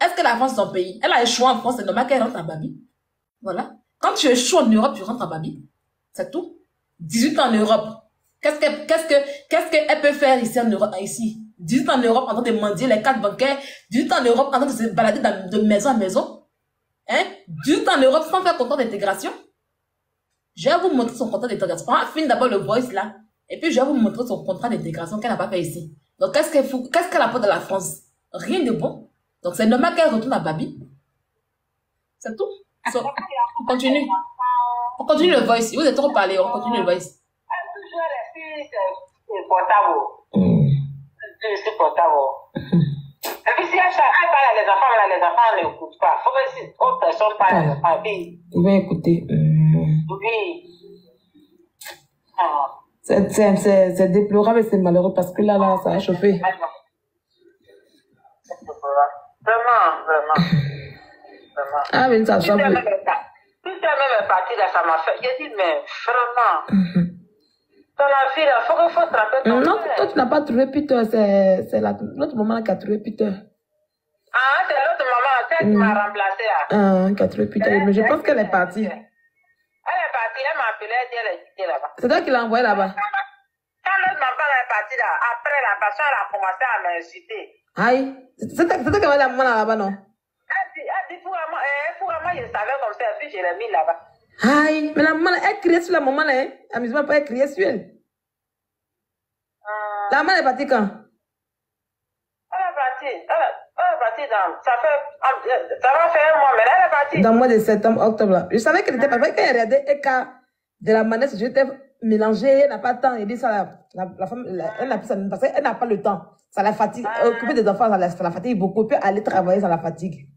Est-ce que la France est son pays? Elle a échoué en France. C'est normal qu'elle rentre à Babi. Voilà. Quand tu échoues en Europe, tu rentres à Babi. C'est tout. 18 ans en Europe. Qu'est-ce qu'elle peut faire ici en Europe? Ici. 18 ans en Europe en train de mendier les cartes bancaires. 18 ans en Europe en train de se balader de maison à maison. 18 ans en Europe sans faire contrat d'intégration. Je vais vous montrer son contrat d'intégration. On va finir d'abord le voice là. Et puis je vais vous montrer son contrat d'intégration qu'elle n'a pas fait ici. Donc qu'est-ce qu'elle apporte de la France? Rien de bon. Donc c'est normal qu'elle retourne à Babi. C'est tout. So, on continue. On continue le voice. Vous êtes trop parlé. On continue le voice. C'est portable. C'est portable. Et puis si elle parle à les enfants n'écoutent pas. Il faut que si autre personne parle à les enfants. Ils vont écouter. Oui. C'est déplorable et c'est malheureux parce que là, ça a chauffé. Vraiment. Ah, mais ça chauffe. Tout ça même est parti là, ça m'a fait. J'ai dit, mais vraiment. Dans la vie, il faut trapper ton Non, toi, tu n'as pas trouvé Peter. C'est l'autre maman qui a trouvé Peter. Ah, c'est l'autre maman, celle qui m'a remplacé. Ah, qui a trouvé Peter. Mais je pense qu'elle est partie. Elle est partie, elle m'a appelé, elle dit, elle est quittée là-bas. C'est toi qui l'as envoyé là-bas? l'autre maman est partie là, après la passion, elle a commencé à m'insulter. Aïe. C'était quand la maman là-bas, non? Elle dit, pour moi, je savais comme ça, puis je l'ai mis là-bas. Aïe. Mais la maman, elle criait sur la maman là, hein? Amusement, pas elle criait sur elle. La maman est partie quand? Elle est partie dans, ça va faire un mois, mais elle est partie. Dans le mois de septembre, octobre là. Je savais qu'elle était pas. Quand elle regardait Eka de la manette, j'étais mélangée, elle n'a pas le temps. Elle dit ça, la femme, elle n'a plus ça, parce qu'elle n'a pas le temps. Ça la fatigue. Occuper des enfants, ça la fatigue beaucoup. Elle peut aller travailler, ça la fatigue.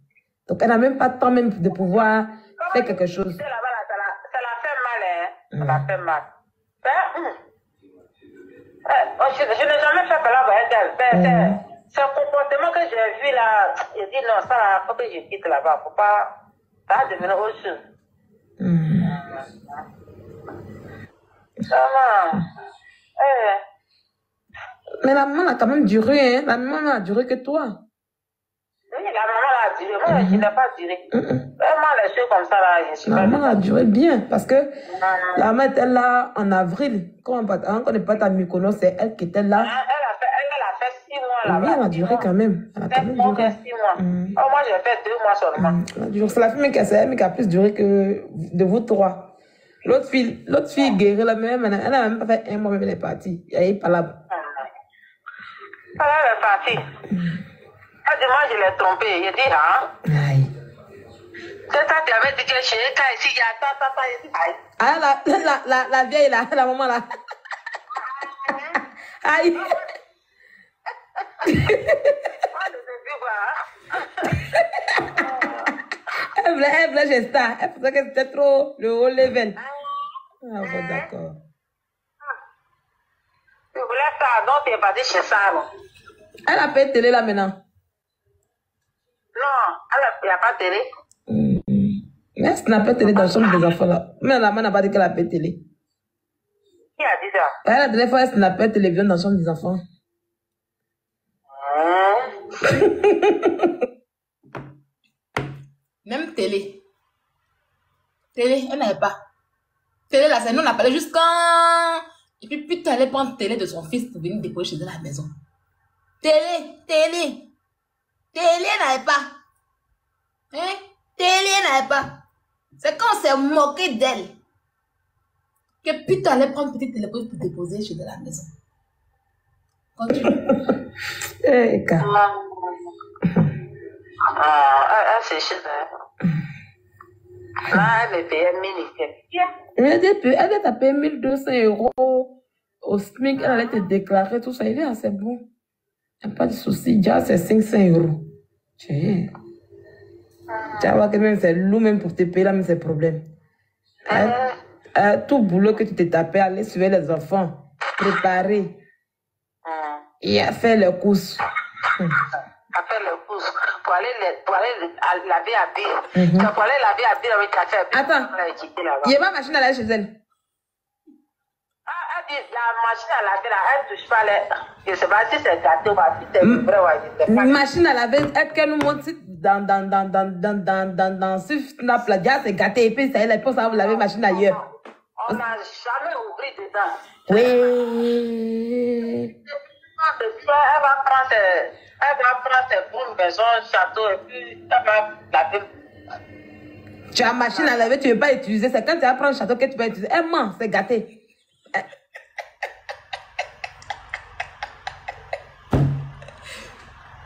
Donc elle n'a même pas le temps même de pouvoir faire quelque chose. Ça la fait mal, hein. Ça la fait mal. Je n'ai jamais fait palabre avec elle. C'est un comportement que j'ai vu là. J'ai dit non, ça là, faut que je quitte là-bas. Faut pas. Ça va devenir autre chose. Vraiment. Mais la maman a quand même duré, hein. La maman a duré que toi. Oui, la maman a duré. Moi, je n'ai pas duré. Vraiment, les choses comme ça là, je suis La pas. maman a duré bien parce que la maman était là en avril. Quand on n'est pas à Mykonos, c'est elle qui était là. Elle a fait 6 mois là-bas. Oui, elle a duré quand même. Elle a quand même duré. 6 mois. Oh, moi, j'ai fait 2 mois seulement. C'est la fille qui a plus duré que de vous trois. L'autre fille guérie la même, elle n'a même pas fait un mois, même elle est partie. Il n'y a pas là. Elle est partie. Elle dit, moi, je l'ai trompée. Il dit, hein? Aïe. C'est ça qui avait dit que chez elle, ici, il y a tata, il dit, aïe. Ah, la vieille là, la maman là. Aïe. Elle voulait gesta. Elle pensait que c'était trop le haut level. Ah bon, d'accord. Tu voulais ça, donc tu es parti chez ça, non? Elle a fait télé là maintenant. Non, il n'y a pas de télé. Mais elle n'a pas télé dans la chambre des enfants là. Mais la maman n'a pas dit qu'elle a fait télé. Qui a dit ça? Elle a donné fois elle n'a pas télévision dans la chambre des enfants. Même télé. Télé, elle n'avait pas. Télé là, c'est nous on appelait juste quand. Et puis putain, elle allait prendre télé de son fils pour venir déposer chez elle à la maison. Télé, télé. Télé n'avait pas. Hein? Télé n'avait pas. C'est quand on s'est moqué d'elle que putain, elle allait prendre petite télé pour déposer chez elle à la maison. Continue. Eh, car. Elle c'est chez elle. Là, elle me payait 1000. Elle t'a payé 1200 € au SMIC. Elle allait te déclarer tout ça. Il est assez bon. Il n'y a pas de souci. Déjà, c'est 500 €. Tu vas voir que même c'est lourd même pour te payer là, même c'est problème. Tout boulot que tu t'es tapé, aller suivre les enfants, préparer. Et à faire les courses. À faire les courses. Pour aller laver à bill. Pour aller laver à bill avec café. Attends. Il n'y a pas de machine à laver chez elle. Elle dit, la machine à laver là, elle ne touche pas les. Je ne sais pas si c'est gâté ou pas, si c'est vrai. Machine à laver, est-ce qu'elle nous montre dans ce snap là, déjà c'est gâté, et puis ça y est, pour ça, vous laver machine ailleurs. On n'a jamais ouvert dedans. Oui. Elle va prendre ses boules, maison, château, et puis elle va laver. Tu as machine à laver, tu ne veux pas utiliser. C'est quand tu vas prendre le château que tu vas utiliser. Elle ment, c'est gâté.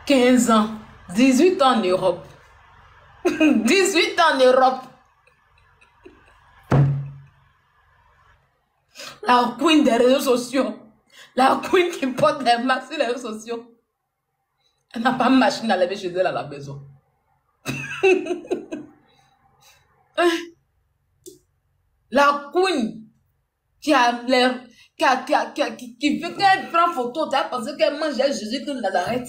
15 ans, 18 ans en Europe. 18 ans en Europe. La queen des réseaux sociaux. La queen qui porte des masques sur les réseaux sociaux. Elle n'a pas de machine à laver chez elle à la maison. La queen qui a l'air, qui veut qu'elle prenne photo, tu as pensé qu'elle mangeait Jésus de Nazareth.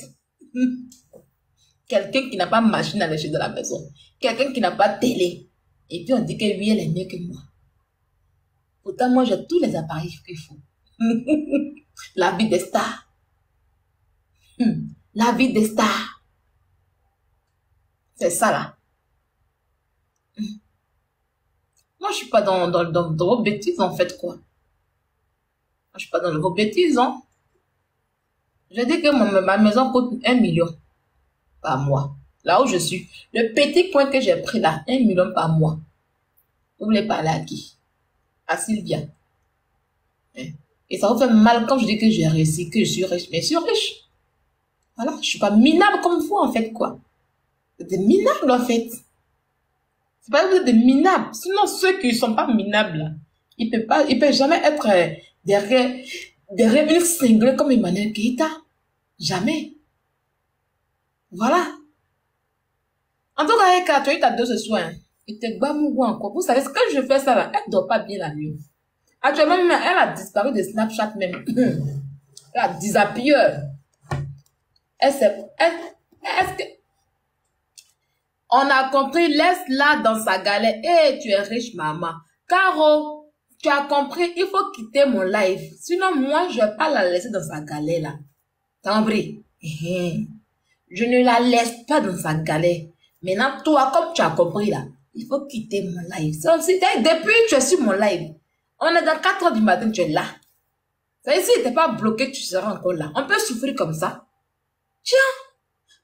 Quelqu'un qui n'a pas de machine à laver chez elle à la maison. Quelqu'un qui n'a pas de télé. Et puis on dit que lui, elle est mieux que moi. Pourtant, moi, j'ai tous les appareils qu'il faut. La vie des stars. La vie des stars. C'est ça, là. Moi, je suis pas dans vos bêtises, en fait, quoi. Je suis pas dans vos bêtises, hein. Je dis que ma maison coûte 1 million par mois. Là où je suis. Le petit point que j'ai pris là, 1 million par mois. Vous voulez parler à qui? À Sylvia. Hein? Et ça vous fait mal quand je dis que j'ai réussi, que je suis riche. Mais je suis riche. Voilà, je suis pas minable comme vous en fait, quoi. Vous êtes minable en fait. C'est pas que vous êtes des minables. Sinon, ceux qui ne sont pas minables, là, ils peuvent jamais être derrière une cinglée comme Emmanuel Keïta. Jamais. Voilà. En tout cas, Eka, tu as eu ta dose ce soir. Et t'es bamou encore. Vous savez, ce que je fais ça là, elle ne dort pas bien la nuit. Actuellement, même, elle a disparu de Snapchat même. Elle a disappear. Est-ce que... On a compris, laisse-la dans sa galère. Eh, tu es riche, maman. Caro, tu as compris, il faut quitter mon live. Sinon, moi, je ne vais pas la laisser dans sa galère, là. T'as compris? Je ne la laisse pas dans sa galère. Maintenant, toi, comme tu as compris, là, il faut quitter mon live. Depuis que tu es sur mon live, on est dans 4 heures du matin, tu es là. Ça veut dire, si tu n'es pas bloqué, tu seras encore là. On peut souffrir comme ça. Tiens,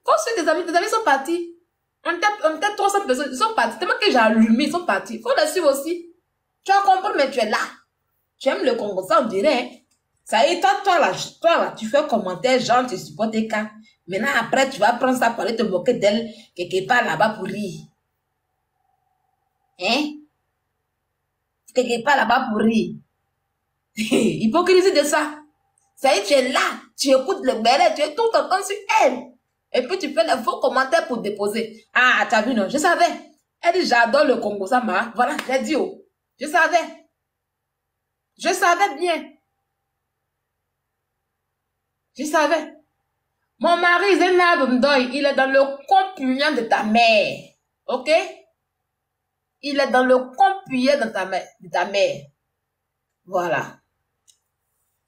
quand tes amis sont partis, on était 300 personnes, ils sont partis. Tellement que j'ai allumé, ils sont partis. Il faut les suivre aussi. Tu as compris, mais tu es là. Tu aimes le Congo, ça on dirait. Hein? Ça y est, toi là, tu fais un commentaire, genre, tu supportes tes cas. Maintenant, après, tu vas prendre ça pour aller te moquer d'elle, quelque part là-bas pour rire. Hein? Quelque part là-bas pour rire. Hypocrisie de ça. Ça y est, tu es là, tu écoutes le bébé, tu es tout le temps sur elle. Et puis tu fais les faux commentaires pour déposer. Ah, tu as vu, non? Je savais. Elle dit, j'adore le Congo, ça m'a. Voilà, j'ai dit, oh. Je savais. Je savais bien. Je savais. Mon mari, Zénab Mdoy, il est dans le compte puant de ta mère. Ok? Il est dans le compte puant de ta mère. Voilà.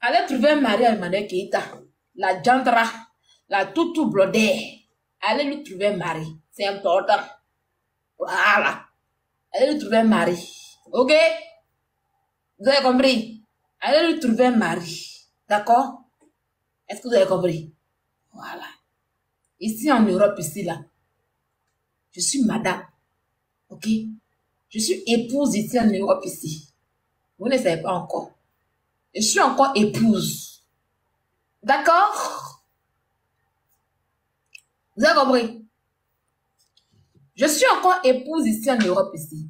Allez trouver un mari à Emmanuel Keïta. La Jandra. La toutou blodée. Allez lui trouver un mari. C'est important. Voilà. Allez lui trouver un mari. Ok? Vous avez compris? Allez lui trouver un mari. D'accord? Est-ce que vous avez compris? Voilà. Ici en Europe, ici là. Je suis madame. Ok? Je suis épouse ici en Europe, ici. Vous ne savez pas encore. Je suis encore épouse. D'accord? Vous avez compris? Je suis encore épouse ici en Europe, ici.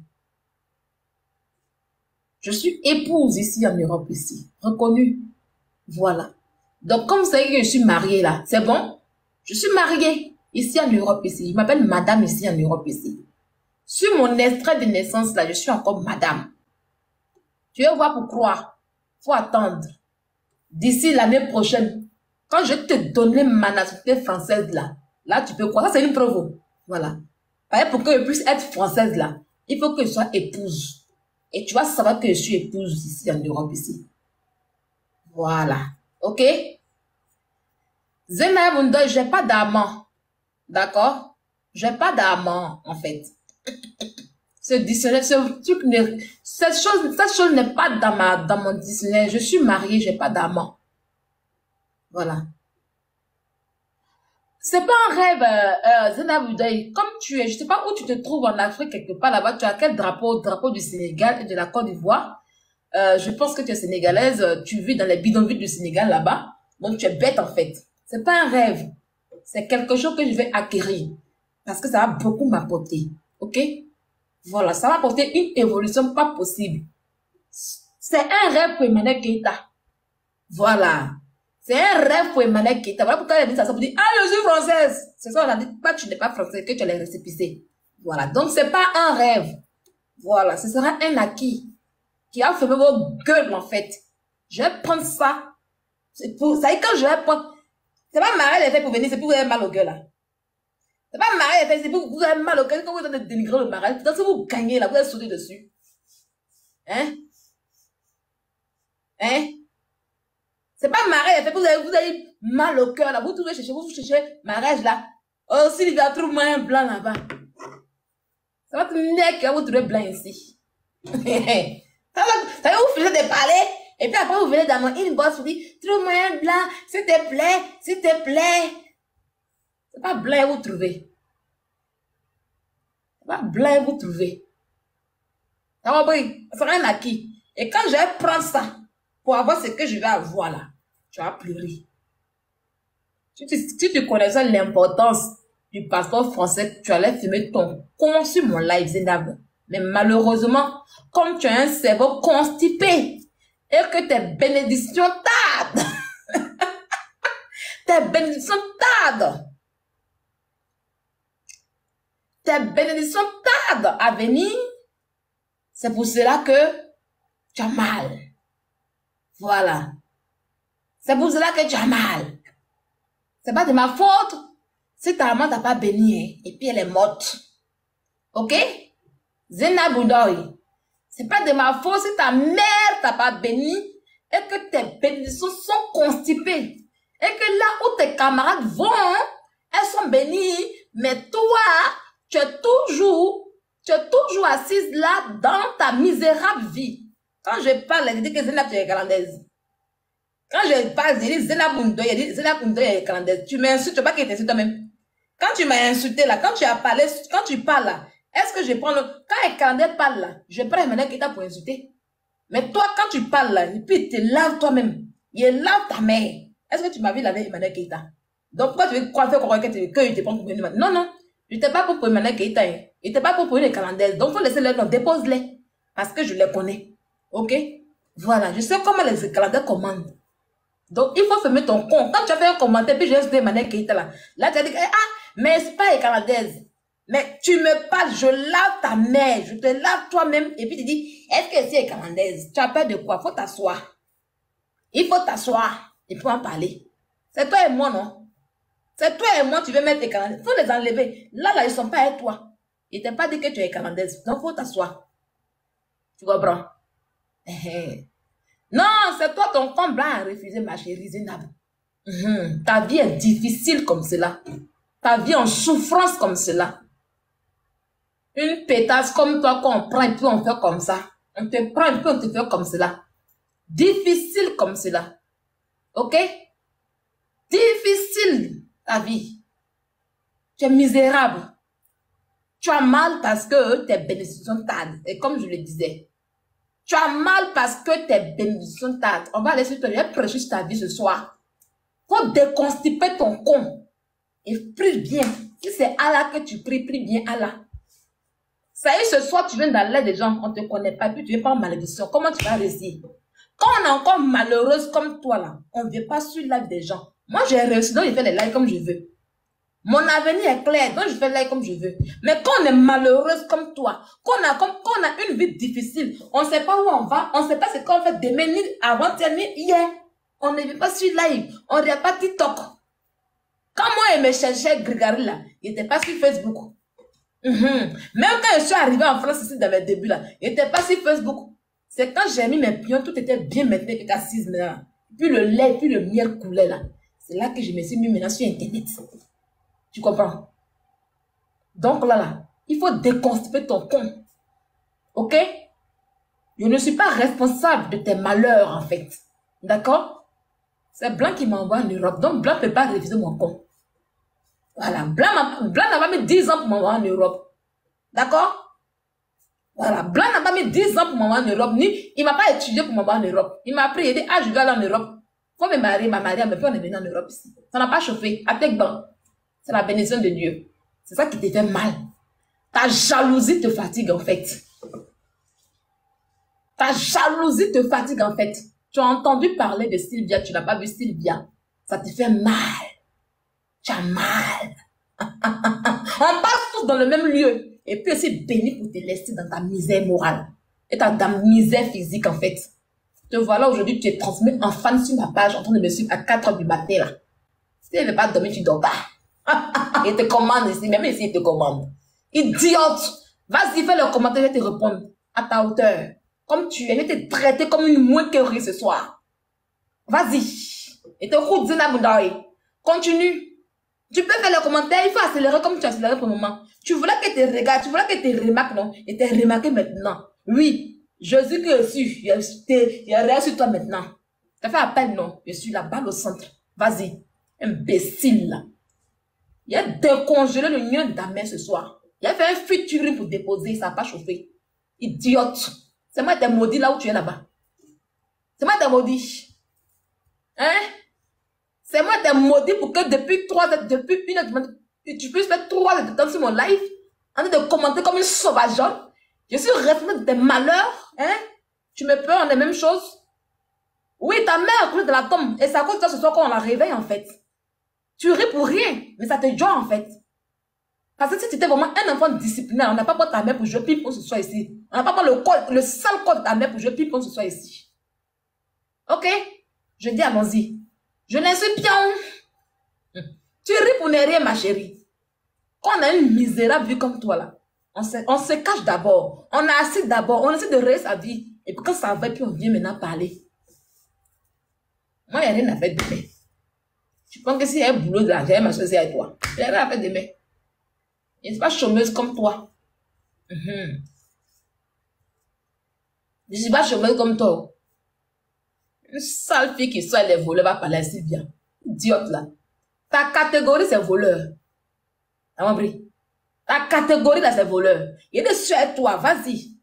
Je suis épouse ici en Europe, ici. Reconnue. Voilà. Donc, comme vous savez que je suis mariée là, c'est bon? Je suis mariée ici en Europe, ici. Il m'appelle madame ici en Europe, ici. Sur mon extrait de naissance là, je suis encore madame. Tu veux voir pour croire? Faut attendre. D'ici l'année prochaine, quand je te donnerai ma nationalité française là, là tu peux croire. Ça c'est une preuve. Voilà. Pour que je puisse être française là, il faut que je sois épouse. Et tu vas savoir que je suis épouse ici en Europe ici. Voilà. Ok? Zéna Mundoy, j'ai pas d'amant. D'accord? J'ai pas d'amant, en fait. Ce dictionnaire, cette chose n'est pas dans mon dictionnaire. Je suis mariée, j'ai pas d'amant. Voilà. C'est pas un rêve, Zéna Mundoy. Comme tu es, je sais pas où tu te trouves en Afrique, quelque part là-bas, tu as quel drapeau? Drapeau du Sénégal et de la Côte d'Ivoire. Je pense que tu es sénégalaise, tu vis dans les bidonvilles du Sénégal là-bas. Donc tu es bête en fait. C'est pas un rêve. C'est quelque chose que je vais acquérir. Parce que ça va beaucoup m'apporter. Ok? Voilà, ça va apporter une évolution pas possible. C'est un rêve pour Emmanuel Keïta. Voilà. C'est un rêve pour Emmanuel Keïta. Voilà pourquoi elle a dit ça pour dire, ah, je suis française. C'est ça, on a dit, pas tu n'es pas française, que tu as les récépissés. Voilà. Donc c'est pas un rêve. Voilà. Ce sera un acquis qui a fermé vos gueules en fait. Je vais prendre ça. C'est pour ça. Et quand je vais prendre, c'est pas marrer les faits pour venir, c'est pour vous avez mal au gueule là. C'est pas marrer les faits, c'est pour vous avez mal au gueule. Quand vous êtes en train de dénigrer le mariage, si vous gagnez là, vous allez sauter dessus. Hein? Hein? C'est pas marrer les faits, vous avez mal au cœur là. Vous cherchez mariage là. Oh, si il va trouver un blanc là-bas. Ça va être nec, vous trouvez blanc ici. Ça va vous finir de parler. Et puis après, vous venez dans mon inbox, vous dites, trouve-moi un blanc, s'il te plaît, s'il te plaît. C'est pas blanc vous trouvez. C'est pas blanc vous trouvez. Ça va compris? C'est rien acquis. Et quand je vais prendre ça pour avoir ce que je vais avoir là, tu vas pleurer. Si tu connaissais l'importance du passeport français, tu allais filmer ton con sur mon live, Zénab. Mais malheureusement, comme tu as un cerveau constipé et que tes bénédictions tardent, tes bénédictions tardent, tes bénédictions tardent à venir, c'est pour cela que tu as mal. Voilà. C'est pour cela que tu as mal. C'est pas de ma faute si ta maman t'a pas béni et puis elle est morte. Ok? Zena Boudoy. C'est pas de ma faute si ta mère t'a pas béni et que tes bénédictions sont constipées. Et que là où tes camarades vont, elles sont bénies, mais toi, tu es toujours assise là dans ta misérable vie. Quand je parle, je dis que Zena, tu es galandaise. Quand je parle, je dis Zena Boudoy, je dis Zena Boudoy est galandaise. Tu m'insultes, tu ne veux pas qu'elle t'insulte toi-même. Quand tu m'as insulté là, quand tu as parlé, quand tu parles là, est-ce que je prends le... Quand un Canadien parle là, je prends Emmanuel Keita pour insulter. Mais toi, quand tu parles là, et puis tu te laves toi-même, il lave ta mère. Est-ce que tu m'as vu laver Emmanuel Keita? Donc pourquoi tu veux faire croire que tu te prends pour Emmanuel? Non, non. Je ne t'ai pas pour Emmanuel Keita. Hein. Je ne t'ai pas pour les Canadiens. Donc il faut laisser les noms, dépose-les. Parce que je les connais. Ok? Voilà, je sais comment les Canadiens commandent. Donc il faut fermer ton compte. Quand tu as fait un commentaire, puis j'ai insulté Emmanuel Keita là. Là tu as dit, ah, mais c'est pas les Canadiennes. Mais tu me parles, je lave ta mère, je te lave toi-même, et puis tu dis, est-ce que c'est calandaise? Tu as peur de quoi? Faut t'asseoir. Il faut t'asseoir, et puis en parler. C'est toi et moi, non? C'est toi et moi, tu veux mettre les calandaises. Faut les enlever. Là, ils sont pas avec toi. Ils t'ont pas dit que tu es calandaise. Donc, faut t'asseoir. Tu comprends? Non, c'est toi ton compte blanc à refuser, ma chérie Zénab. Ta vie est difficile comme cela. Ta vie en souffrance comme cela. Une pétasse comme toi qu'on prend et puis on fait comme ça. On te prend et puis on te fait comme cela. Difficile comme cela. Ok? Difficile ta vie. Tu es misérable. Tu as mal parce que tes bénédictions tardent. Et comme je le disais, tu as mal parce que tes bénédictions tardent. On va aller sur toi. Je vais prêcher sur ta vie ce soir. Faut déconstiper ton con. Et prie bien. Si c'est Allah que tu pries, prie bien Allah. Ça y est, ce soir, tu viens d'aller des gens, on ne te connaît pas, puis tu viens pas en malédiction. Comment tu vas réussir? Quand on est encore malheureuse comme toi, là, on ne vient pas sur le live des gens. Moi, j'ai réussi, donc je fais les lives comme je veux. Mon avenir est clair, donc je fais les lives comme je veux. Mais quand on est malheureuse comme toi, quand on a une vie difficile, on ne sait pas où on va, on ne sait pas ce qu'on fait demain, ni avant-hier, ni hier. On ne vient pas sur le live, on ne regarde pas TikTok. Quand moi, je me cherchais Grégory, là, il n'était pas sur Facebook. Même quand je suis arrivée en France ici dans mes débuts là, il n'était pas sur Facebook. C'est quand j'ai mis mes pions, tout était bien maintenant que assise là. Puis le lait, puis le miel coulait là. C'est là que je me suis mis maintenant sur Internet. Tu comprends? Donc là, il faut déconstiper ton compte. Ok? Je ne suis pas responsable de tes malheurs en fait. D'accord? C'est Blanc qui m'envoie en Europe. Donc Blanc ne peut pas réviser mon compte. Voilà, Blanc n'a pas mis 10 ans pour m'envoyer en Europe. D'accord? Voilà, Blanc n'a pas mis 10 ans pour m'envoyer en Europe, ni il ne m'a pas étudié pour m'envoyer en Europe. Il m'a appris, il dit, ah, je vais aller en Europe. Faut me marier, mais puis on est venu en Europe ici. Ça n'a pas chauffé. Avec Blanc. C'est la bénédiction de Dieu. C'est ça qui te fait mal. Ta jalousie te fatigue en fait. Ta jalousie te fatigue en fait. Tu as entendu parler de Sylvia, tu n'as pas vu Sylvia. Ça te fait mal. Tu as mal. On passe tous dans le même lieu. Et puis aussi béni pour te laisser dans ta misère morale. Et ta misère physique en fait. Te voilà aujourd'hui, tu es transmis en fan sur ma page en train de me suivre à 4 h du matin là. Si tu ne veux pas dormir, tu ne dors pas. Il te commande ici, même ici il te commande. Idiote. Vas-y, fais le commentaire, je vais te répondre à ta hauteur. Comme tu es, je vais te traiter comme une mouquerie ce soir. Vas-y. Et te route Zénab. Continue. Tu peux faire le commentaire, il faut accélérer comme tu accélères pour le moment. Tu voulais que tu regardes, tu voulais que tu remarques, non? Et tu remarqué maintenant. Oui. Jésus que je suis, il y a rien sur toi maintenant. Tu as fait appel, non? Je suis là-bas au centre. Vas-y. Imbécile, là. Il a décongelé le nion de ta mère ce soir. Il a fait un featuring pour déposer, ça n'a pas chauffé. Idiote. C'est moi qui t'ai maudit là où tu es là-bas. C'est moi qui t'ai maudit. Hein? C'est moi qui t'ai maudit pour que depuis 3 heures, depuis 1 heure, tu puisses faire 3 heures de temps sur mon live, en train de commenter comme une sauvageonne. Je suis responsable de tes malheurs. Hein? Tu me peurs les mêmes choses. Oui, ta mère a coulé dans la tombe. Et c'est à cause de toi ce soir qu'on la réveille en fait. Tu ris pour rien, mais ça te joie en fait. Parce que si tu étais vraiment un enfant disciplinaire, on n'a pas pris ta mère pour jouer ping-pong ce soir ici. On n'a pas pris le sale code de ta mère pour jouer ping-pong ce soir ici. Ok? Je dis allons-y. Je l'insulte bien. Tu ris pour ne rien, ma chérie. Quand on a une misérable vie comme toi là, on se cache d'abord. On a assis d'abord. On essaie de rire sa vie. Et puis quand ça va, puis on vient maintenant parler. Moi, il n'y a rien à faire demain. Tu penses que s'il y a un boulot de l'argent, ma soeur, c'est à toi. Il n'y a rien à faire demain. Je ne suis pas chômeuse comme toi. Je ne suis pas chômeuse comme toi. Une sale fille qui soit les voleurs va parler ainsi bien. Idiote là. Ta catégorie, c'est voleur. T'as compris? Ta catégorie là, c'est voleur. Il y a des soeurs à toi, vas-y.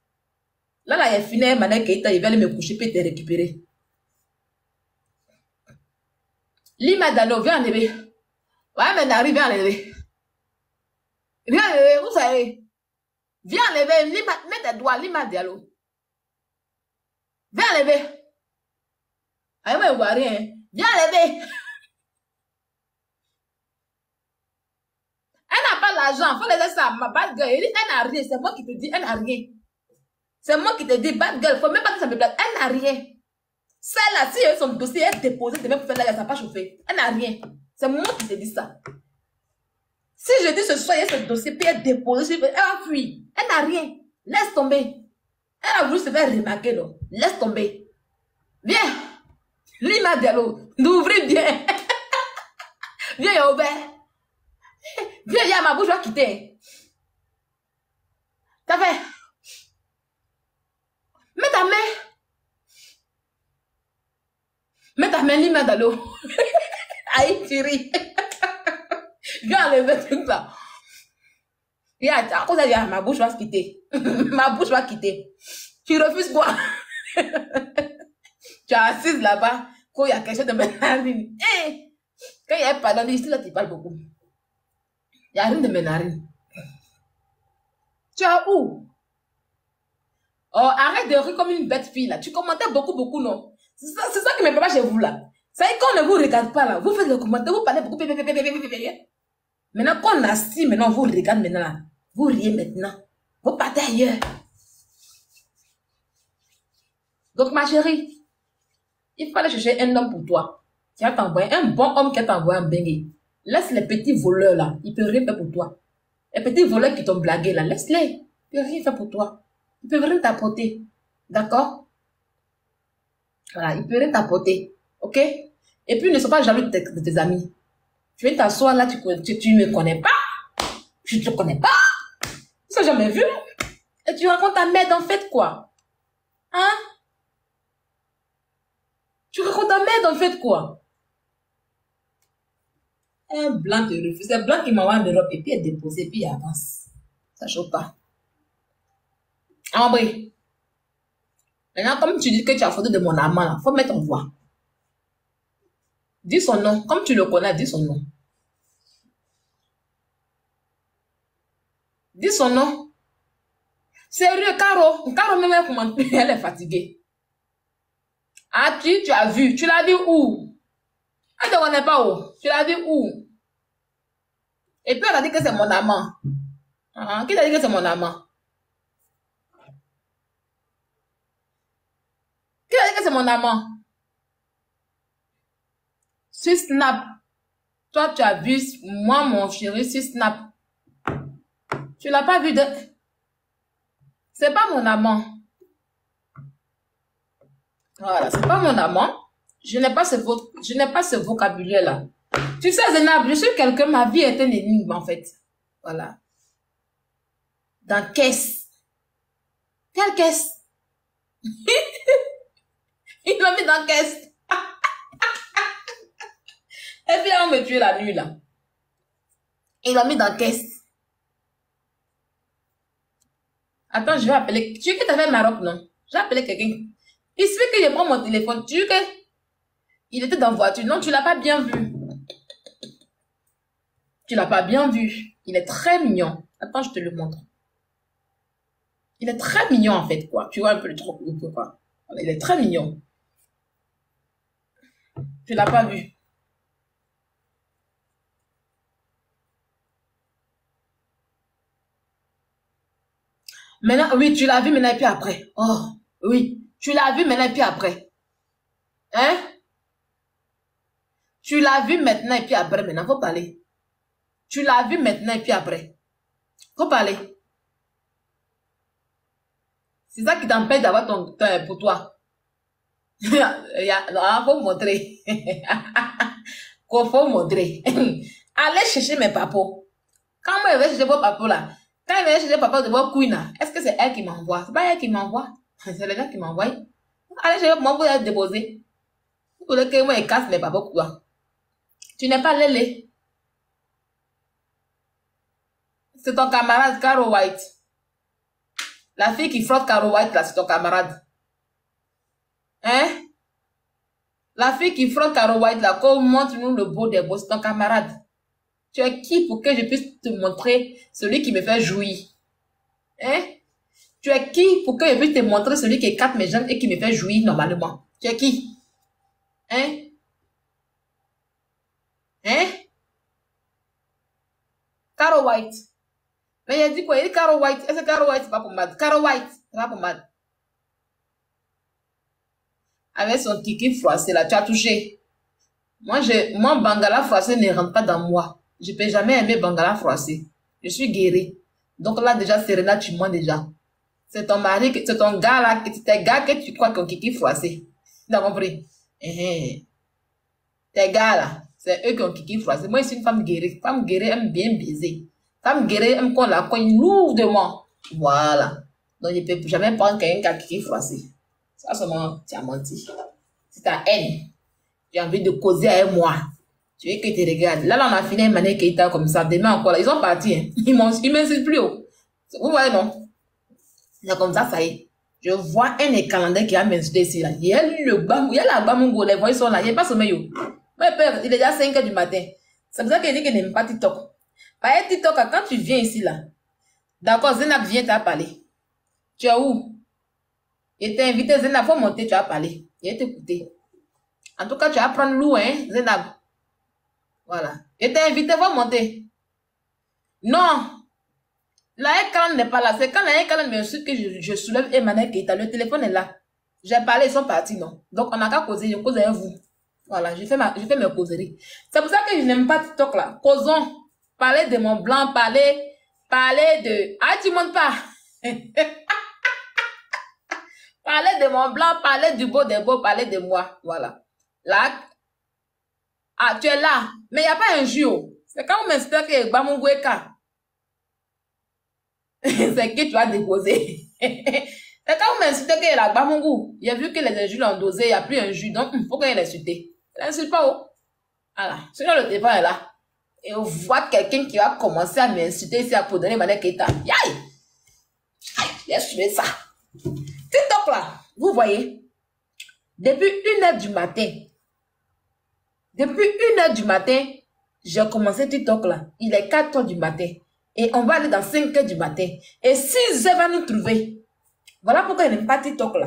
Là, il y a fini, maintenant, il va aller me coucher puis te récupérer. Lima Dalo, viens enlever. Ouais, mais Nari, viens enlever. Viens enlever, vous savez. Viens enlever, Lima, mets tes doigts, Lima Diallo. Viens enlever. Ah, mais vous rien. Viens enlever. Elle n'a pas l'argent, faut laisser ça, ma bad girl. Elle dit, elle n'a rien, c'est moi qui te dis, elle n'a rien. C'est moi qui te dis, bad girl, faut même pas que ça me plaise. Elle n'a rien. Celle-là, si son dossier est déposé, demain pour faire là, ça n'a pas chauffé. Elle n'a rien. C'est moi qui te dis ça. Si je dis ce soir, il y a ce dossier, puis elle est déposé, elle a fui. Elle n'a rien. Laisse tomber. Elle a voulu se faire remarquer, non. Laisse tomber. Viens. Lima Diallo, d'ouvrir bien. Viens, Yaobert. Viens, y'a ma bouche va quitter. T'as fait. Mets ta main. Mets ta main, Lima Diallo. Aïe, Thierry. Viens enlever tout ça. À cause de ma bouche va se quitter. Ma bouche va quitter. Tu refuses quoi? Tu es assise là-bas. Quand il y a quelque chose de ménarine. Hey! Quand il y a pas dans ici, là, tu parles beaucoup. Il n'y a rien de ménarine. Tu es où? Oh, arrête de rire comme une bête fille là. Tu commentais beaucoup, non? C'est ça qui me fait pas chez vous là. Ça y est, quand on ne vous regarde pas là, vous faites le commentaire, vous parlez beaucoup. Maintenant, quand on a assis, maintenant, on vous regarde maintenant là. Vous riez maintenant. Vous partez ailleurs. Donc, ma chérie, il fallait chercher un homme pour toi. Qui va t'envoyer un bon homme qui va t'envoyer un bengue. Laisse les petits voleurs là. Ils ne peuvent rien faire pour toi. Les petits voleurs qui t'ont blagué là, laisse-les. Ils ne peuvent rien faire pour toi. Ils ne peuvent rien t'apporter. D'accord? Voilà, ils ne peuvent rien t'apporter. Ok? Et puis, ne sois pas jaloux de tes amis. Tu viens t'asseoir là, tu ne me connais pas. Je ne te connais pas. Tu n'as jamais vu. Et tu racontes ta merde en fait quoi? Hein? Tu racontes ta merde en fait quoi? Un blanc te refuse. C'est blanc qui m'envoie en Europe et puis elle dépose et puis il avance. Ça chauffe pas. Ambry. Maintenant, comme tu dis que tu as photo de mon amant, il faut mettre en voix. Dis son nom. Comme tu le connais, dis son nom. Dis son nom. Sérieux, Caro. Caro même comment elle est fatiguée. Ah, tu as vu. Tu l'as vu où? Elle ne te connaît pas où. Tu l'as vu où? Et puis elle a dit que c'est mon amant. Qui t'a dit que c'est mon amant? Qui a dit que c'est mon amant? Sur Snap. Toi, tu as vu moi, mon chéri, sur Snap. Tu l'as pas vu de... C'est pas mon amant. Voilà, c'est pas mon amant. Je n'ai pas ce vocabulaire-là. Tu sais, Zénab, je suis quelqu'un, ma vie est une énigme, en fait. Voilà. Dans caisse. Quelle caisse? Il l'a mis dans la caisse. Et puis, on me tuer la nuit, là. Il l'a mis dans la caisse. Attends, je vais appeler. Tu veux que tu avais Maroc, non? Je vais appeler quelqu'un. Il se fait que je prends mon téléphone. Tu veux que... Il était dans la voiture. Non, tu l'as pas bien vu. Tu l'as pas bien vu. Il est très mignon. Attends, je te le montre. Il est très mignon, en fait, quoi. Tu vois un peu le truc, quoi. Il est très mignon. Tu l'as pas vu. Maintenant, oui, tu l'as vu maintenant et puis après. Oh, oui, tu l'as vu maintenant et puis après. Hein? Tu l'as vu maintenant et puis après. Maintenant, faut parler. Tu l'as vu maintenant et puis après. Faut parler. C'est ça qui t'empêche d'avoir ton temps pour toi. Faut montrer. Faut montrer. Allez chercher mes papos. Quand moi, je vais chercher vos papos là, quand je vais chercher papa de vos couilles là, est-ce que c'est elle qui m'envoie? C'est pas elle qui m'envoie. C'est le gars qui m'envoie. Allez chercher moi, vous allez déposer. Vous voulez que moi, je casse mes papos quoi? Tu n'es pas Lélé. C'est ton camarade Caro White. La fille qui frotte Caro White là, c'est ton camarade. Hein? La fille qui frotte Caro White là, qu'on montre-nous le beau des beaux, c'est ton camarade. Tu es qui pour que je puisse te montrer celui qui me fait jouir? Hein? Tu es qui pour que je puisse te montrer celui qui écarte mes jambes et qui me fait jouir normalement? Tu es qui? Hein? Hein? Caro White. Mais il a dit quoi? Il dit Caro White. Est-ce que Caro White c'est pas pommade? Caro White, c'est pas pommade. Avec son kiki froissé là, tu as touché. Moi, Bangala froissé ne rentre pas dans moi. Je peux jamais aimer Bangala froissé. Je suis guérie. Donc là, déjà, Serena, tu mens déjà. C'est ton mari, c'est ton gars là, c'est tes gars que tu crois qu'on kiki froissé. Tu as compris? Tes gars là, c'est eux qui ont kiki froissé. Moi, je suis une femme guérie. Femme guérie aime bien baiser. Femme guérie aime qu'on la cogne lourdement. Voilà. Donc, je ne peux jamais prendre quelqu'un qui a kiki froissé. Ça, seulement, tu as menti. C'est ta haine. Tu as envie de causer avec moi. Tu veux que tu regardes. Là, on a fini une manière qui était comme ça. Demain encore, là. Ils sont partis. Hein. Ils m'insultent plus haut. Vous voyez, non? C'est comme ça, ça y est. Je vois un écalandais qui a m'insulté ici, là. Il y a le bambou, il y a la bambou, les voix sont là. Il n'y a pas sommeil. Mon père, il est déjà 5 h du matin. C'est pour ça qu'il dit qu'il n'aime pas TikTok. Par exemple, TikTok, quand tu viens ici, là. D'accord, Zénab vient t'as parlé. Tu es où? Il t'a invité, Zénab, faut monter, tu as parlé. Il t'a écouté. En tout cas, tu vas prendre l'eau, hein, Zénab. Voilà. Il t'a invité, faut monter. Non. La écran n'est pas là. C'est quand la écran me suit que je soulève Emmanuel Keita. Le téléphone est là. J'ai parlé, ils sont partis, non. Donc, on n'a qu'à causer. Je cause avec vous. Voilà, je fais mes causeries. C'est pour ça que je n'aime pas TikTok là. Causons. Parlez de mon blanc, parlez de... Ah, tu montes pas. Parlez de mon blanc, parlez du beau des beaux, parlez de moi. Voilà. Là. Ah, tu es là. Mais il n'y a pas un jour. C'est quand on m'inspire que Bamungweka. C'est que tu as déposé. C'est quand on m'insulte qu'il y a la Bamungu. Il a vu que les injures l'ont dosé, il n'y a plus un jus. Donc, il faut qu'il l'insulte. Il n'insulte pas. Oh. Voilà. Sinon, le téléphone est là. Et on voit quelqu'un qui va commencer à m'insulter ici à pour donner Mané Keita. Aïe! Aïe! Laisse tuer ça. TikTok là, vous voyez, depuis 1 h du matin, j'ai commencé TikTok là. Il est 4 h du matin. Et on va aller dans 5 h du matin. Et 6 h va nous trouver. Voilà pourquoi il n'aime pas TikTok là.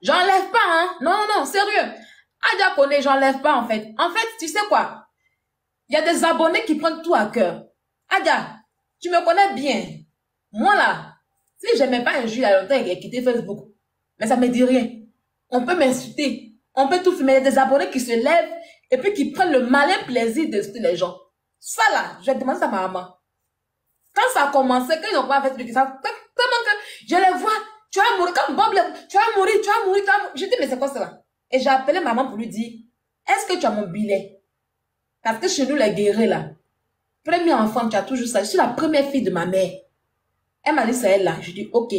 J'enlève pas, hein. Non, non, sérieux. Adja connaît, j'enlève pas en fait. En fait, tu sais quoi? Il y a des abonnés qui prennent tout à cœur. Adja, tu me connais bien. Moi là, si je n'aimais pas un jeu il y a longtemps, il a quitté Facebook. Mais ça ne me dit rien. On peut m'insulter. On peut tout faire. Mais il y a des abonnés qui se lèvent et puis qui prennent le malin plaisir d'insulter les gens. Ça là, je vais demander ça à ma maman. Quand ça a commencé, quand ils ont pas fait Facebook, ça, tellement que je les vois, tu vas mourir comme Bob, tu vas mourir. Je dis, mais c'est quoi ça là? Et j'ai appelé maman pour lui dire, est-ce que tu as mon billet? Parce que chez nous, les guerriers là, premier enfant, tu as toujours ça. Je suis la première fille de ma mère. Elle m'a dit, c'est elle là. Je dis, ok.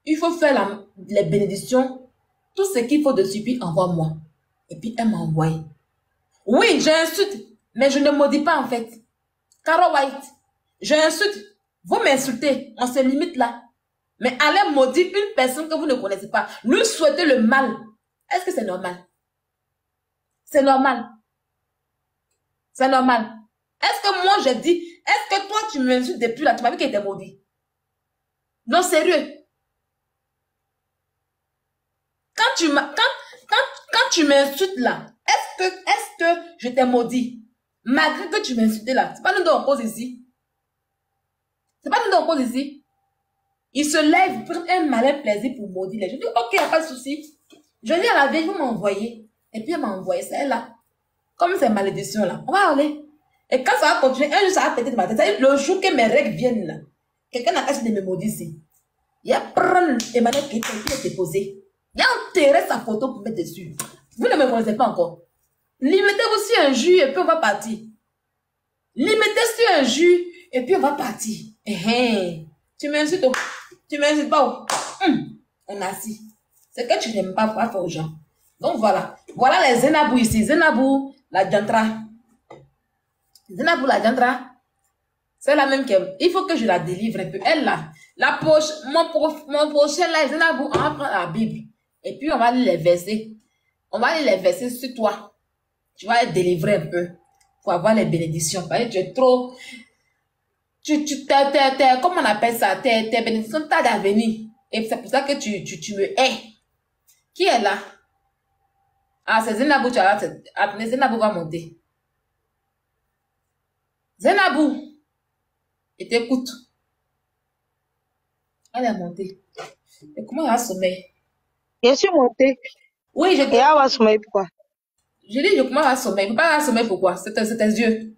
Il faut faire les bénédictions, tout ce qu'il faut dessus, puis envoie-moi. Et puis elle m'a envoyé. Oui, j'insulte, mais je ne maudis pas en fait. Caro White, j'insulte. Vous m'insultez, on se limite là. Mais allez maudire une personne que vous ne connaissez pas, lui souhaiter le mal. Est-ce que c'est normal? C'est normal. C'est normal. Est-ce que moi je dis, est-ce que toi tu m'insultes depuis là, tu m'as vu qu'elle était maudit? Non, sérieux. Quand tu m'insultes là, est-ce que je t'ai maudit? Malgré que tu m'insultes là, c'est pas nous deux en cause ici. C'est pas nous deux en cause ici. Il se lève, prend un malin plaisir pour maudire les gens. Je dis, ok, il n'y a pas de souci. Je dis à la vieille, vous m'envoyez. Et puis elle m'a envoyé ça, elle là. Comme c'est malédiction là, on va aller. Et quand ça va continuer, un jour ça va péter de ma tête. Le jour que mes règles viennent là, quelqu'un n'a qu'à de me maudire ici. Il y a prendre Emmanuel qui est déposé. Il y a enterré sa photo pour mettre dessus. Vous ne me connaissez pas encore. Limitez-vous sur un jus et puis on va partir. Limitez sur un jus et puis on va partir. Tu m'insultes, tu m'insultes pas. On a assis. C'est que tu n'aimes pas faire aux gens. Donc voilà. Voilà les Zenabou ici. Zenabou, la Jantra. Zenabou, la Jantra. C'est la même qu'elle. Il faut que je la délivre un peu. Elle là. La poche, mon prochain là, Zenabou, on va prendre la Bible. Et puis on va lire les versets. On va lire les versets sur toi. Tu vas être délivré un peu. Pour avoir les bénédictions. Parce que tu es trop. Comment on appelle ça? Tes bénédictions tardent à venir. Et c'est pour ça que tu me hais. Qui est là? Ah, c'est Zenabou, tu as là. Attendez, Zenabou va monter. Zenabou, je t'écoute. Elle est montée. Et comment elle a sommeil? Je suis montée. Oui, je Et elle va sommeiller pourquoi? Je dis, comment elle a sommeil? Il ne peut pas avoir sommeil pourquoi? C'est tes yeux.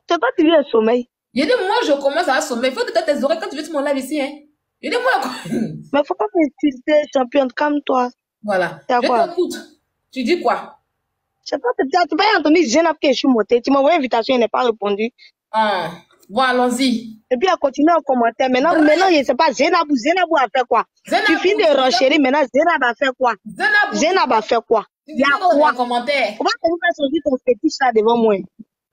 C'est pas tu viens sommeil. Je dis, moi, je commence à avoir sommeil. Il faut que tu aies tes oreilles quand tu veux sur mon live ici. Hein? Je dis, moi, Mais faut pas m'insulter, championne, calme-toi. voilà. C'est Je quoi? t'écoute. Tu dis quoi? Je sais pas, tu pas entendu Zenab que je suis montée. Tu m'as envoyé une invitation, il n'a pas répondu. Ah, bon, allons-y. Et puis, elle continue en commentaire. Maintenant, je sais pas, Zenabou a fait quoi? Tu finis de renchérir, maintenant, Zenab a fait quoi? Zenab a fait quoi? Il y a quoi? Commentaire. Comment tu vas sortir ton fétiche là devant moi?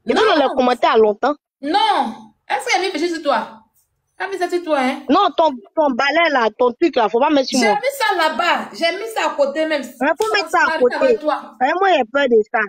Je donne dans les commentaires à longtemps. Non. Est-ce qu'elle a mis péché sur toi? Elle a mis ça sur toi, hein? Non, ton balai là, ton truc là, faut pas mettre sur moi. J'ai mis ça là-bas. J'ai mis ça à côté même. Il faut mettre ça à côté. Moi, j'ai peur de ça.